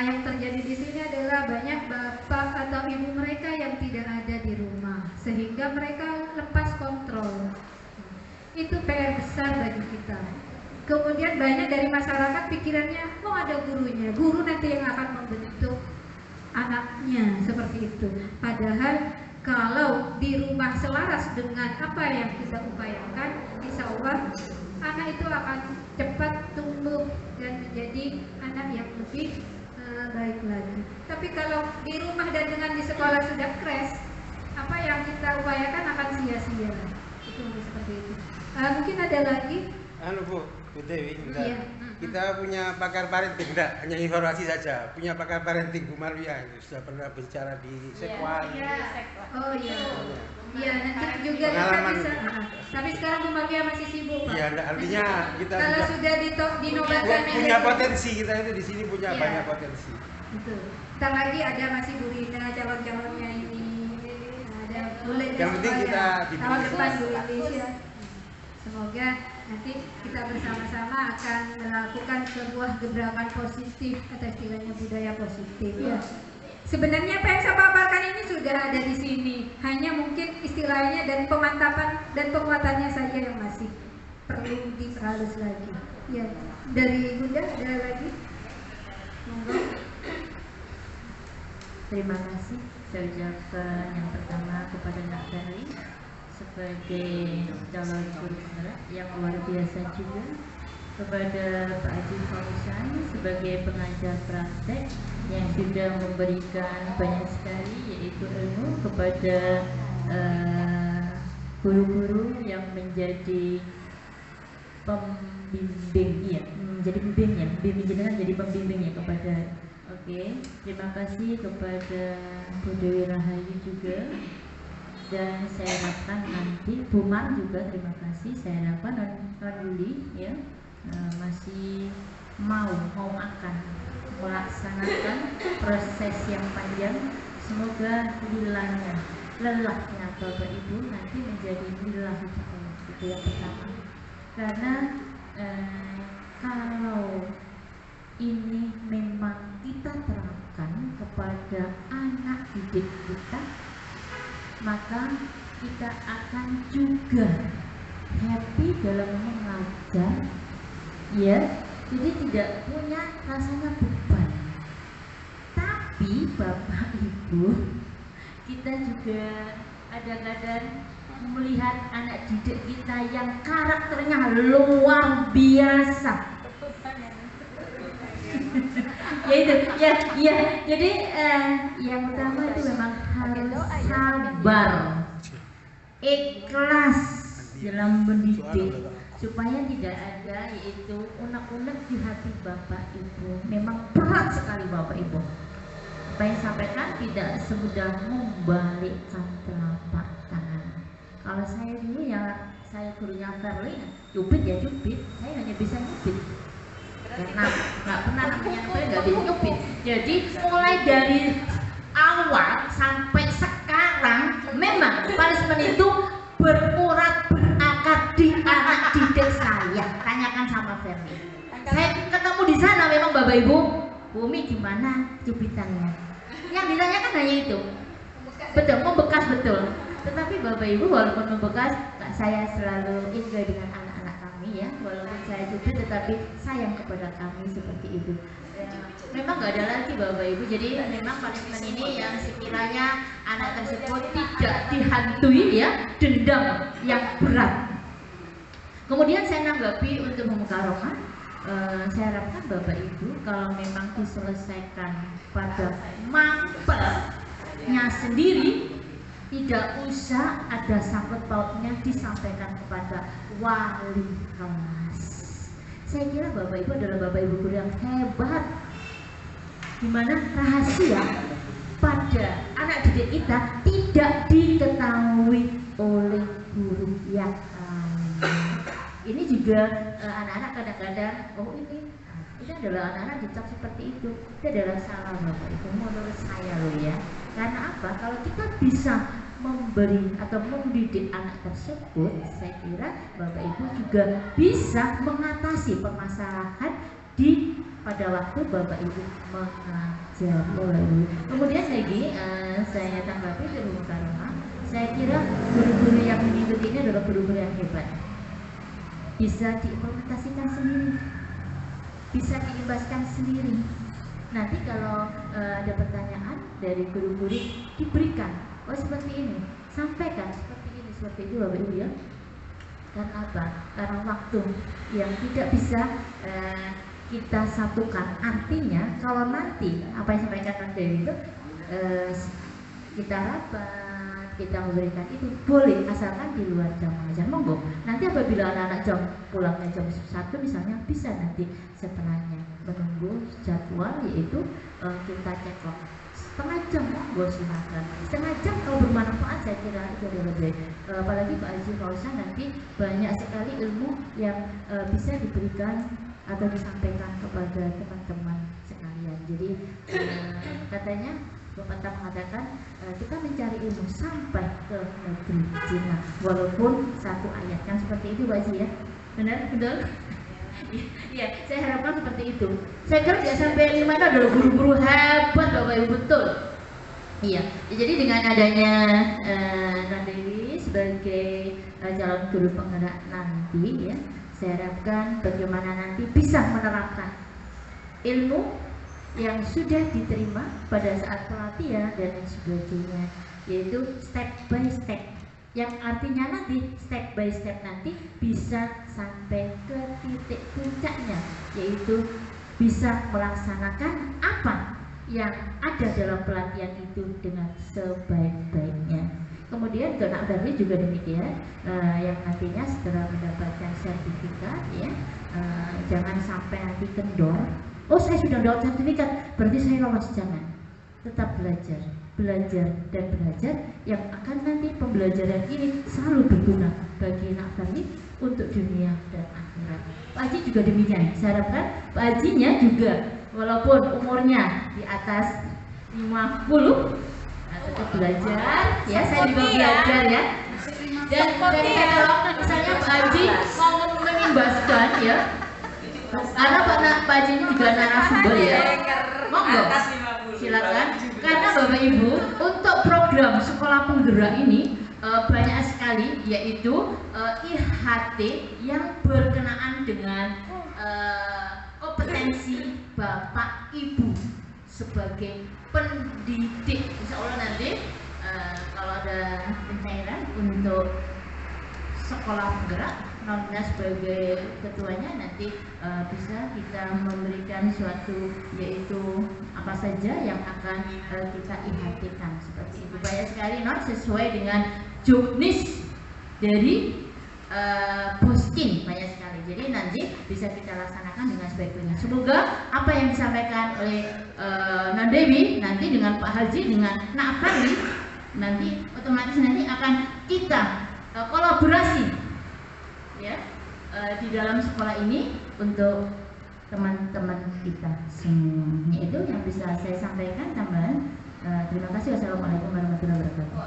yang terjadi di sini adalah banyak bapak atau ibu mereka yang tidak ada di rumah, sehingga mereka lepas kontrol. Itu PR besar bagi kita. Kemudian banyak dari masyarakat pikirannya, oh ada gurunya, guru nanti yang akan membentuk anaknya seperti itu. Padahal kalau di rumah selaras dengan apa yang kita upayakan, insya Allah anak itu akan cepat tumbuh dan menjadi anak yang lebih baik lagi. Tapi kalau di rumah dan dengan di sekolah sudah crash, apa yang kita upayakan akan sia-sia. Itu seperti itu. Mungkin ada lagi? Bu Dewi, Iya. kita punya pakar parenting, enggak hanya informasi saja. Punya pakar parenting Bu Marwia, sudah pernah bicara di Sekwan. Oh iya. Iya, nanti juga kita Pengalaman. bisa. Tapi sekarang Bu Marwia masih sibuk, Pak. Iya, artinya kita Kalau juga sudah dinobatkan punya potensi, kita itu di sini punya Iya. banyak potensi. Betul. Ntar lagi ada masih Bu Rina, calon-calonnya ini. Ada boleh Yang penting kita tahun diberi depan Bu Indonesia. Semoga nanti kita bersama-sama akan melakukan sebuah gebrakan positif atau istilahnya budaya positif. Ya. Sebenarnya apa yang saya paparkan ini sudah ada di sini, hanya mungkin istilahnya dan pemantapan dan penguatannya saja yang masih perlu diperhalus lagi. Ya, dari Bunda ada lagi? Monggo. Terima kasih. Saya ucapkan yang pertama kepada Nak Ferry sebagai calon guru penggerak yang luar biasa juga, kepada Pak Haji Fauzan sebagai pengajar praktek yang sudah memberikan banyak sekali yaitu ilmu kepada guru-guru yang menjadi pembimbing, iya, menjadi pembimbingnya, bimbing jenengan jadi pembimbingnya kepada. Oke, terima kasih kepada Bu Dewi Rahayu juga, dan saya harapkan nanti Bu Mar juga terima kasih. Saya harapkan non Yuli ya masih mau akan melaksanakan proses yang panjang. Semoga lelahnya Bapak Ibu nanti menjadi lilah itu yang pertama. Karena kalau ini memang kita terapkan kepada anak didik kita, maka kita akan juga happy dalam mengajar, ya. Jadi tidak punya rasanya beban. Tapi Bapak Ibu, kita juga kadang-kadang melihat anak didik kita yang karakternya luar biasa. Jadi yang utama itu memang harus sabar, ikhlas dalam mendidik, supaya tidak ada yaitu unek-unek di hati Bapak Ibu. Memang berat sekali Bapak Ibu. Apa yang sampaikan tidak semudah membalikkan telapak tangan. Kalau saya dulu ya, saya gurunya Verly, cubit ya cubit, saya hanya bisa nyubit. Karena nggak pernah namanya saya nggak bisa nyubit. Jadi mulai dari awal sampai sekarang memang punishment itu berurat berakar di anak didik saya. Tanyakan sama Ferry. Saya ketemu di sana memang Bapak Ibu, Bumi gimana cubitannya? Yang ditanyakan hanya itu. Betul, membekas betul. Tetapi Bapak Ibu walaupun membekas, saya selalu enjoy dengan anak-anak kami ya. Walaupun saya cubit, tetapi sayang kepada kami seperti itu. Memang nggak ada lagi Bapak Ibu. Jadi memang punishment ini yang sekiranya anak tersebut tidak dihantui ya, dendam yang berat. Kemudian saya nanggapi untuk memukarohkan, saya harapkan Bapak Ibu kalau memang diselesaikan pada mapelnya sendiri, tidak usah ada sangkut pautnya disampaikan kepada wali kelas. Saya kira Bapak Ibu adalah Bapak Ibu guru yang hebat, di mana rahasia pada anak didik kita tidak diketahui oleh guru yang lain. Ini juga anak-anak kadang-kadang, oh ini adalah anak-anak dicap seperti itu. Itu adalah salah Bapak Ibu menurut saya loh ya. Karena apa? Kalau kita bisa memberi atau mendidik anak tersebut, saya kira Bapak Ibu juga bisa mengatasi permasalahan pada waktu Bapak Ibu mengajar. Kemudian lagi saya tanggapi dari Bung Karma, saya kira guru-guru yang mengikuti ini adalah guru-guru yang hebat, bisa diimplementasikan sendiri, bisa diimbaskan sendiri. Nanti kalau ada pertanyaan dari guru-guru diberikan, oh seperti ini, sampaikan seperti ini, seperti itu Bapak Ibu ya. Karena apa? Karena waktu yang tidak bisa kita satukan. Artinya kalau nanti apa yang disampaikan Mas Dewi itu kita rapat, kita memberikan itu boleh, asalkan di luar jam mengajar, monggo. Nanti apabila anak-anak jam pulangnya jam 1 misalnya, bisa nanti setelahnya menunggu jadwal, yaitu kita cek waktu setengah jam, monggo silakan. Setengah jam kalau bermanfaat, saya kira itu adalah baik. Apalagi Pak Haji Fauzan nanti banyak sekali ilmu yang bisa diberikan atau disampaikan kepada teman-teman sekalian. Jadi katanya Bapak Tak mengatakan kita mencari ilmu sampai ke negeri Cina, walaupun satu ayat, kan seperti itu Pak Haji ya, benar betul? Iya, saya harapkan seperti itu. Saya kira tidak sampai 5 itu adalah guru-guru hebat Bapak Ibu, betul. Iya, jadi dengan adanya Nandewi sebagai calon guru penggerak nanti ya, saya harapkan bagaimana nanti bisa menerapkan ilmu yang sudah diterima pada saat pelatihan dan lain sebagainya, yaitu step by step, yang artinya nanti step by step nanti bisa sampai ke titik puncaknya, yaitu bisa melaksanakan apa yang ada dalam pelatihan itu dengan sebaik-baiknya. Kemudian ke anak Darwi juga demikian, yang nantinya setelah mendapatkan sertifikat ya, jangan sampai nanti kendor. Oh saya sudah dapat sertifikat, berarti saya lolos, jangan. Tetap belajar, belajar dan belajar, yang akan nanti pembelajaran ini selalu berguna bagi anak Darwi untuk dunia dan akhirat. Pak Haji juga demikian. Saya harapkan Pak Hajinya juga walaupun umurnya di atas 50, tetap belajar ya, saya juga belajar ya. Dan kalau misalnya Pak Haji mau mengimbaskan ya, karena Pak Haji ini juga narasumber ya, monggo silakan. Karena Bapak Ibu untuk program sekolah penggerak ini banyak sekali, yaitu IHT yang berkenaan dengan kompetensi Bapak Ibu sebagai pendidik. Insya Allah nanti kalau ada pencairan untuk sekolah penggerak, Nona sebagai ketuanya nanti bisa kita memberikan suatu, yaitu apa saja yang akan kita IHT-kan seperti itu. Banyak sekali non sesuai dengan jobnis dari posting, banyak sekali. Jadi nanti bisa kita laksanakan dengan sebaik-baiknya. Semoga apa yang disampaikan oleh Nandewi nanti dengan Pak Haji, dengan Nak Fadli, nanti otomatis nanti akan kita kolaborasi ya di dalam sekolah ini untuk teman-teman kita semua. Itu yang bisa saya sampaikan tambahan. Terima kasih. Wassalamualaikum warahmatullahi wabarakatuh.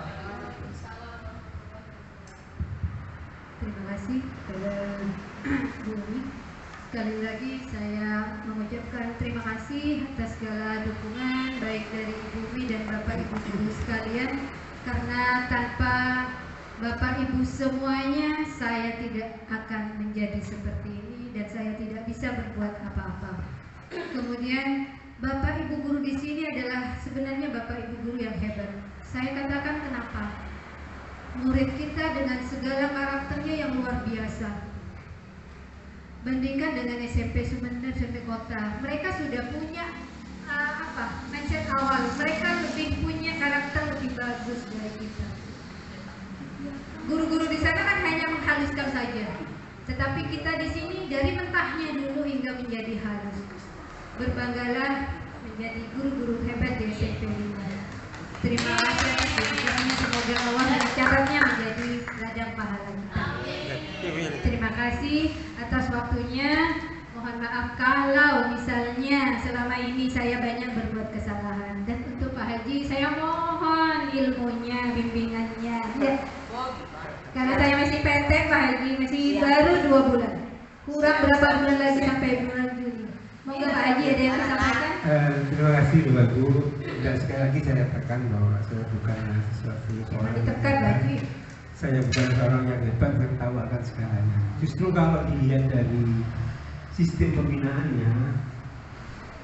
Terima kasih kepada Bumi. Sekali lagi saya mengucapkan terima kasih atas segala dukungan baik dari Bumi dan Bapak Ibu guru sekalian, karena tanpa Bapak Ibu semuanya saya tidak akan menjadi seperti ini dan saya tidak bisa berbuat apa-apa. Kemudian Bapak Ibu guru di sini adalah sebenarnya Bapak Ibu guru yang hebat. Saya katakan kenapa? Murid kita dengan segala karakternya yang luar biasa. Bandingkan dengan SMP Sumender, SMP Kota, mereka sudah punya mindset awal. Mereka lebih punya karakter lebih bagus dari kita. Guru-guru di sana kan hanya menghaluskan saja. Tetapi kita di sini dari mentahnya dulu hingga menjadi harus. Berbanggalah menjadi guru-guru hebat di SMP 5. Terima kasih atas dukungannya. Semoga Allah mencatatnya menjadi ladang pahala kita. Terima kasih atas waktunya. Mohon maaf kalau misalnya selama ini saya banyak berbuat kesalahan. Dan untuk Pak Haji, saya mohon ilmunya, bimbingannya. Ya. Karena saya masih PT, Pak Haji masih baru 2 bulan. Kurang berapa bulan lagi sampai bulan Juli. Monggo Pak Haji ada yang disampaikan? Terima kasih Bapak Ibu. Dan sekali lagi saya tekan bahwa saya bukan sesuatu seorang Ditekan Pak Haji. saya bukan seorang yang hebat yang tahu akan segalanya. Justru kalau dilihat dari sistem pembinaannya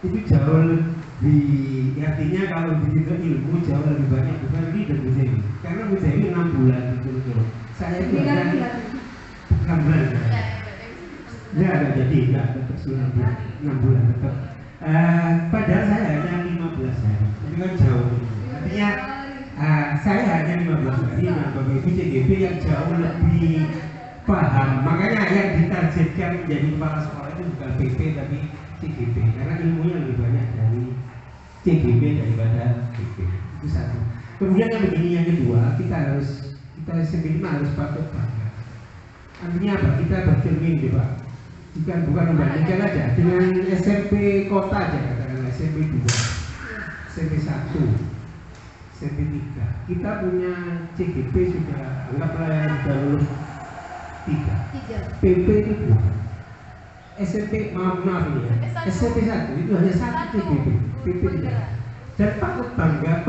itu jauh lebih, artinya kalau dituntut ilmu jauh lebih banyak bukan dan Bu Dewi. Karena Bu Dewi 6 bulan betul-betul. Saya itu hanya 6 bulan. Ya ada jadi enggak tetap 6 bulan tetap. Padahal saya hanya 15 hari. Itu kan jauh. Artinya saya hanya 15 hari dan Bapak Ibu CGB yang jauh lebih paham. Makanya yang ditargetkan menjadi kepala sekolah itu bukan PP tapi CGB karena ilmunya lebih banyak dari CGB daripada PP. Itu satu. Kemudian yang begini, yang kedua, kita sendiri harus patut bangga. Artinya apa? Kita bercermin, Pak. Bukan membandingkan aja dengan SMP kota aja, katakanlah SMP 2, SMP 1, SMP 3. Kita punya CGP sudah anggaplah sudah lulus 3. PP itu 2. SMP maaf ini ya. SMP 1 itu hanya 1 CGP, PP 3. Dan patut bangga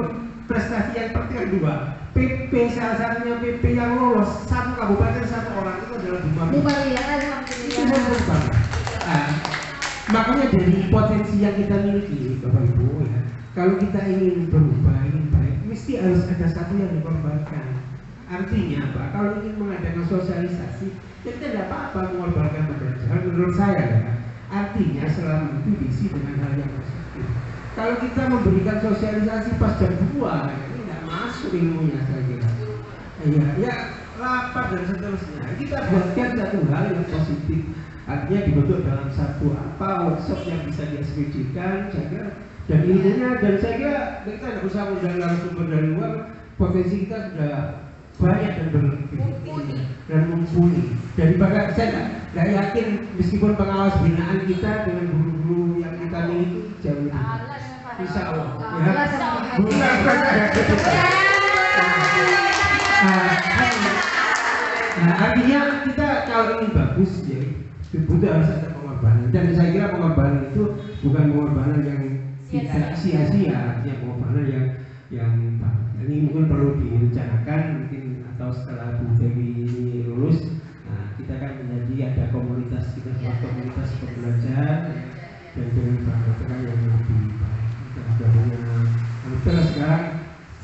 prestasi yang kedua. PP salah satunya PP yang lolos 1 kabupaten 1 orang itu adalah Bumar. Itu harus bangga. Makanya dari potensi yang kita miliki Bapak Ibu ya, kalau kita ingin berubah, ingin baik, mesti harus ada satu yang dikorbankan. Artinya apa? Kalau ingin mengadakan sosialisasi, ya kita tidak apa-apa mengorbankan pembelajaran menurut saya ya. Artinya selama itu diisi dengan hal yang positif. Kalau kita memberikan sosialisasi pas jam 2, ini tidak masuk ilmunya saya kira. Ya rapat dan seterusnya. Kita buatkan satu hal yang positif. Artinya dibentuk dalam satu workshop yang bisa diekspedisikan, saya kira, dan ilmunya, dan saya kira kita tidak usah undang narasumber dari luar, potensi kita sudah banyak dan mumpuni. Daripada saya tidak yakin meskipun pengawas binaan kita dengan guru-guru yang kita miliki jauh lebih. Insya Allah. Artinya kita kalau ingin bagus ya, butuh harus ada pengorbanan. Dan saya kira pengorbanan itu bukan pengorbanan yang tidak sia-sia, artinya pengorbanan yang ini mungkin perlu direncanakan mungkin atau setelah Bu Dewi ini lulus, kita kan menjadi ada komunitas, kita buat komunitas pembelajar dan dengan bahan yang lebih baik. Kita sudah punya, kita sekarang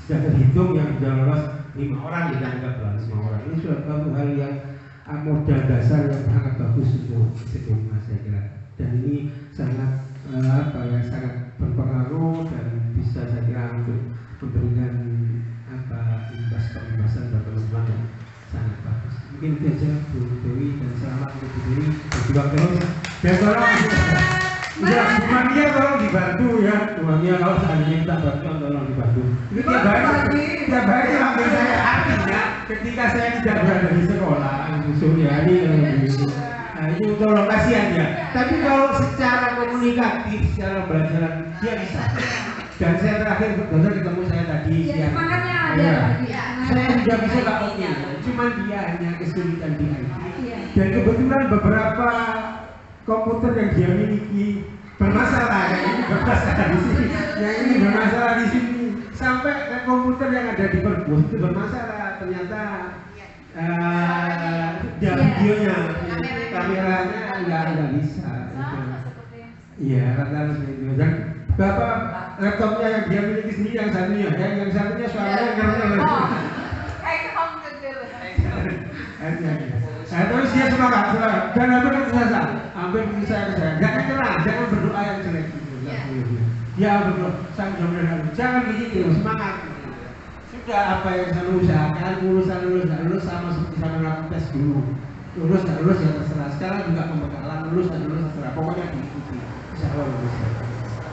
sudah terhitung yang sudah lolos 5 orang, kita anggaplah 5 orang. Ini sudah satu hal yang modal dasar yang sangat bagus untuk SMA saya kira. Dan ini sangat sangat berpengaruh dan bisa saya kira untuk memberikan pembahasan dan teman-teman yang sangat bagus. Mungkin itu aja Bu Dewi, dan selamat untuk Bu Dewi berjuang terus. Dan tolong semuanya tolong dibantu ya. Semuanya kalau seandainya kita bantuan tolong dibantu. Ini tiap hari hampir saya, artinya ketika saya tidak berada di sekolah, Suryani ini tolong kasihan ya. Tapi kalau secara komunikatif, secara pembelajaran dia bisa. Dan saya terakhir benar ketemu saya tadi. Ya, semangatnya ada. Saya sudah bisa Pak Oke, cuman dia hanya kesulitan di IT. Dan kebetulan beberapa komputer yang dia miliki bermasalah, yang ini bermasalah di sini, yang ini bermasalah di sini. Sampai komputer yang ada di perpus itu bermasalah, ternyata videonya, kameranya nggak bisa. Iya, rata-rata seperti itu. Bapak laptopnya yang dia miliki sendiri yang satunya, yang satunya suaranya ngerti. Terus dia semangat, dan hampir selesai, hampir selesai. Jangan nyerah, jangan berdoa yang jelek. Ya berdoa, saya mudah-mudahan jangan begitu, semangat. Sudah apa yang saya usahakan, lulus sama seperti saya melakukan tes dulu. lulus dan lulus yang terserah. Sekarang juga pembekalan lulus dan lulus terserah, pokoknya diikuti, insya Allah lulus.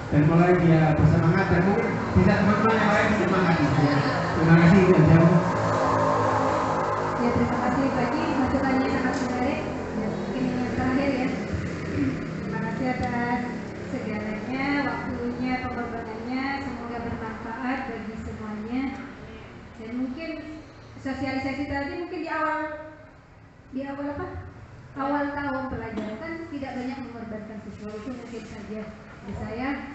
Dan mulai dia bersemangat dan mungkin bisa teman-teman yang lain semangat ya. Terima kasih dan jauh. Ya, terima kasih Pak Ji, masukannya sangat menarik. Ya, mungkin ini yang terakhir ya. Terima kasih atas segalanya, waktunya, pengorbanannya. Semoga bermanfaat bagi semuanya. Dan mungkin sosialisasi tadi mungkin di awal apa? Awal tahun pelajaran kan tidak banyak mengorbankan siswa, itu mungkin saja. Jadi saya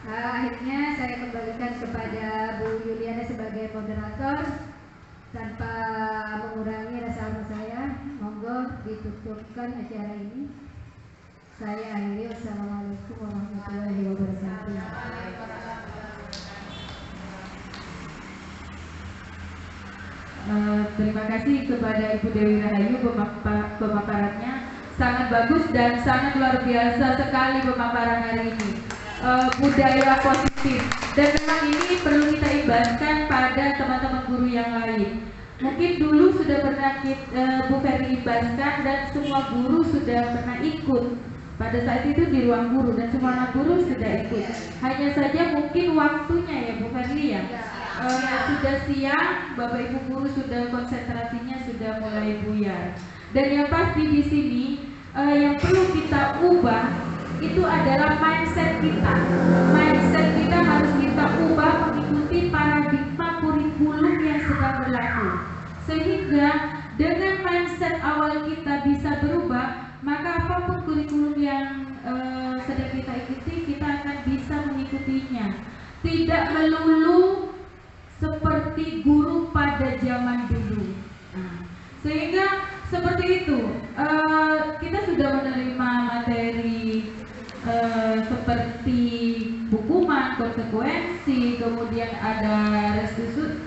akhirnya saya kembalikan kepada Bu Yuliana sebagai moderator. Tanpa mengurangi rasa hormat saya, monggo ditutupkan acara ini. Saya akhiri. Wassalamualaikum warahmatullahi wabarakatuh. Terima kasih kepada Ibu Dewi Rahayu pemaparannya sangat bagus dan sangat luar biasa sekali pemaparan hari ini. Budaya positif, dan memang ini perlu kita ibaratkan pada teman-teman guru yang lain. Mungkin dulu sudah pernah Bu Ferry ibaratkan dan semua guru sudah pernah ikut pada saat itu di ruang guru dan semua anak guru sudah ikut. Hanya saja mungkin waktunya ya Bu Ferry ya. Sudah siang, Bapak Ibu guru sudah konsentrasinya sudah mulai buyar. Dan yang pasti di sini yang perlu kita ubah itu adalah mindset kita. Mindset kita harus kita ubah mengikuti paradigma kurikulum yang sedang berlaku. Sehingga dengan mindset awal kita bisa berubah, maka apapun kurikulum yang sedang kita ikuti, kita akan bisa mengikutinya. Tidak melulu seperti guru pada zaman dulu. Sehingga seperti itu, kita sudah menerima materi seperti hukuman, konsekuensi, kemudian ada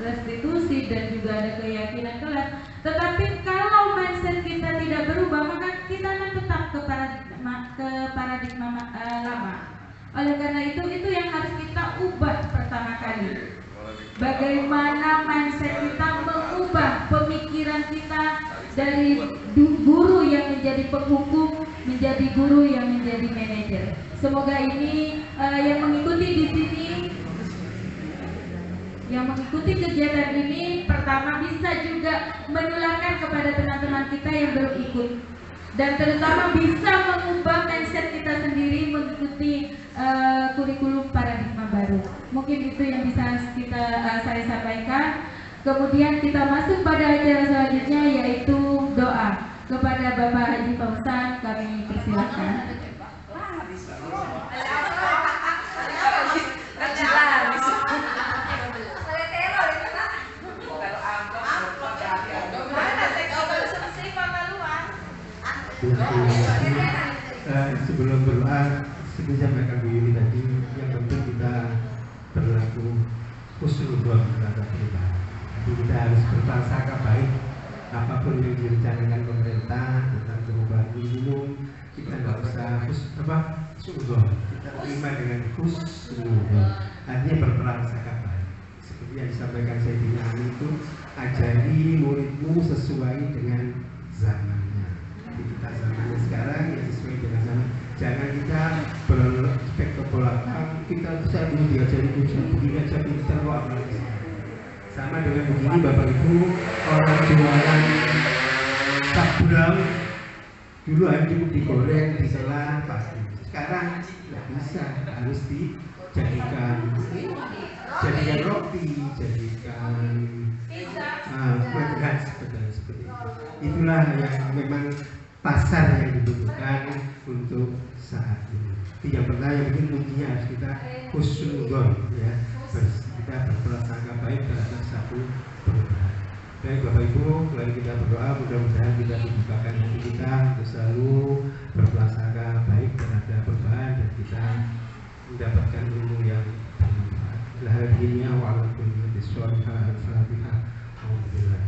restitusi dan juga ada keyakinan kelas. Tetapi kalau mindset kita tidak berubah, maka kita akan tetap ke paradigma lama. Oleh karena itu yang harus kita ubah pertama kali. Bagaimana mindset kita mengubah pemikiran kita dari guru yang menjadi penghukum menjadi guru yang menjadi manajer. Semoga ini yang mengikuti di sini, yang mengikuti kegiatan ini pertama bisa juga menularkan kepada teman-teman kita yang belum ikut, dan terutama bisa mengubah mindset kita sendiri mengikuti kurikulum paradigma baru. Mungkin itu yang bisa saya sampaikan. Kemudian kita masuk pada acara selanjutnya, yaitu doa. Kepada Bapak Haji Fauzan kami persilakan. Sebelum berdoa, seperti sampaikan Bu Yuli tadi, yang penting kita berlaku husnuzon terhadap perubahan. Jadi kita harus berprasangka baik. Apapun yang direncanakan pemerintah tentang perubahan minimum, kita nggak usah husnuzon, kita terima dengan husnuzon. Artinya berprasangka baik. Seperti yang disampaikan Sayyidina Ali itu, ajari muridmu sesuai dengan zamannya. Jadi kita zamannya sekarang ya sesuai dengan zaman. Jangan kita berspek ke belakang, kita bisa dulu diajari begini aja pintar kok apalagi. Sama dengan begini Bapak Ibu, orang jualan tabulang dulu hanya cukup digoreng, diselah pasti. Sekarang nggak bisa, harus dijadikan roti, jadikan makan seperti itu. Itulah yang memang pasar yang dibutuhkan untuk saat ini. Itu yang pertama, yang penting kuncinya harus kita husnuzon ya. Kita berprasangka baik terhadap satu perubahan. Baik Bapak Ibu, mari kita berdoa, mudah-mudahan kita dibukakan hati kita untuk selalu berprasangka baik terhadap perubahan dan kita mendapatkan ilmu yang bermanfaat. Alhamdulillah wa ala kulli bismillah al-fatihah. Alhamdulillah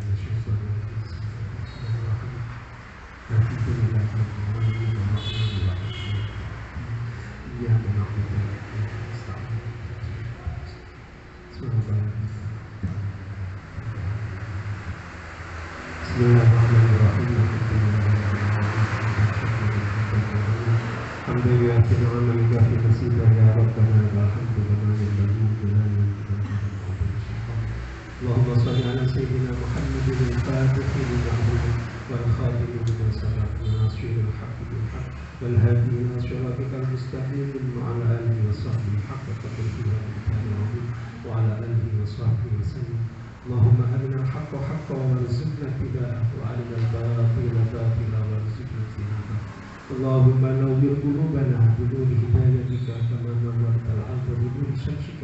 Bismillahirrahmanirrahim. عن بيات عملك في نصيبا يا ربنا والحمد لله اللهم صل على سيدنا محمد الفاتح لما أغلق والخاتم لما سبق ناصر الحق بالحق والهادي إلى صراطك المستقيم وعلى آله وصحبه حق قدره ومقداره العظيم وعلى آله وصحبه وسلم. اللهم أرنا الحق حقا وارزقنا اتباعه وأرنا الباطل باطلا وارزقنا اجتنابه. اللهم نور قلوبنا بنور هدايتك كما نورت الأرض بنور شمسك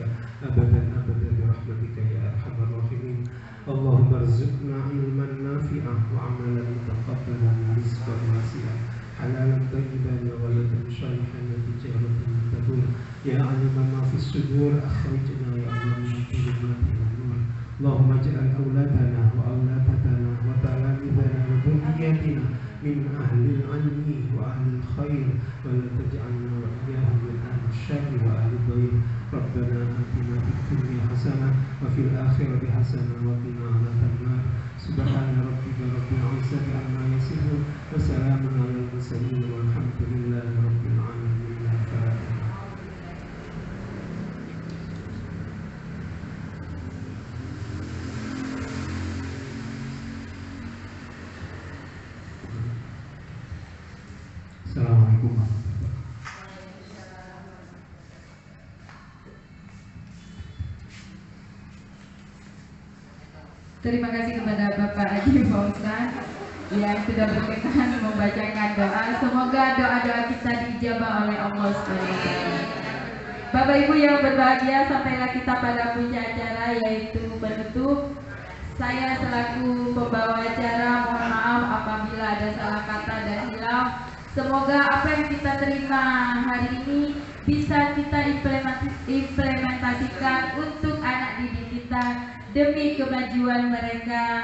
أبدا أبدا برحمتك يا أرحم الراحمين. اللهم ارزقنا علما نافعا وعملا متقبلا ورزقا واسعا حلالا طيبا وولدا صالحا وتجارة تدور يا علم ما في الصدور أخرجنا يا الله من ظلمات إلى النور. اللهم اجعل أولادنا وأولادنا وتلاميذنا وذرياتنا من أهل العلم وأهل الخير ولا تجعلنا وإياهم من أهل الشر وأهل الضير. ربنا آتنا في الدنيا حسنة وفي الآخرة حسنة وقنا عذاب النار. سبحان ربك رب العزة عما يصفون وسلام على المرسلين والحمد لله رب العالمين. الفاتحة. Assalamualaikum warahmatullahi wabarakatuh. Terima kasih kepada Bapak Haji Fauzan yang sudah berkenan membacakan doa. Semoga doa-doa kita dijabah oleh Allah SWT. Bapak Ibu yang berbahagia, sampailah kita pada puncak acara yaitu penutup. Saya selaku pembawa acara mohon maaf apabila ada salah kata dan hilaf. Semoga apa yang kita terima hari ini bisa kita implementasikan untuk anak didik kita demi kemajuan mereka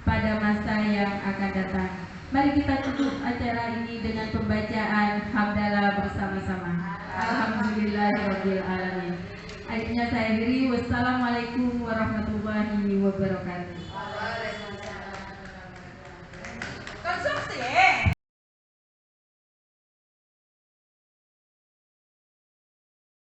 pada masa yang akan datang. Mari kita tutup acara ini dengan pembacaan hamdalah bersama-sama. Alhamdulillahirabbil alamin. Akhirnya saya akhiri. Wassalamualaikum warahmatullahi wabarakatuh.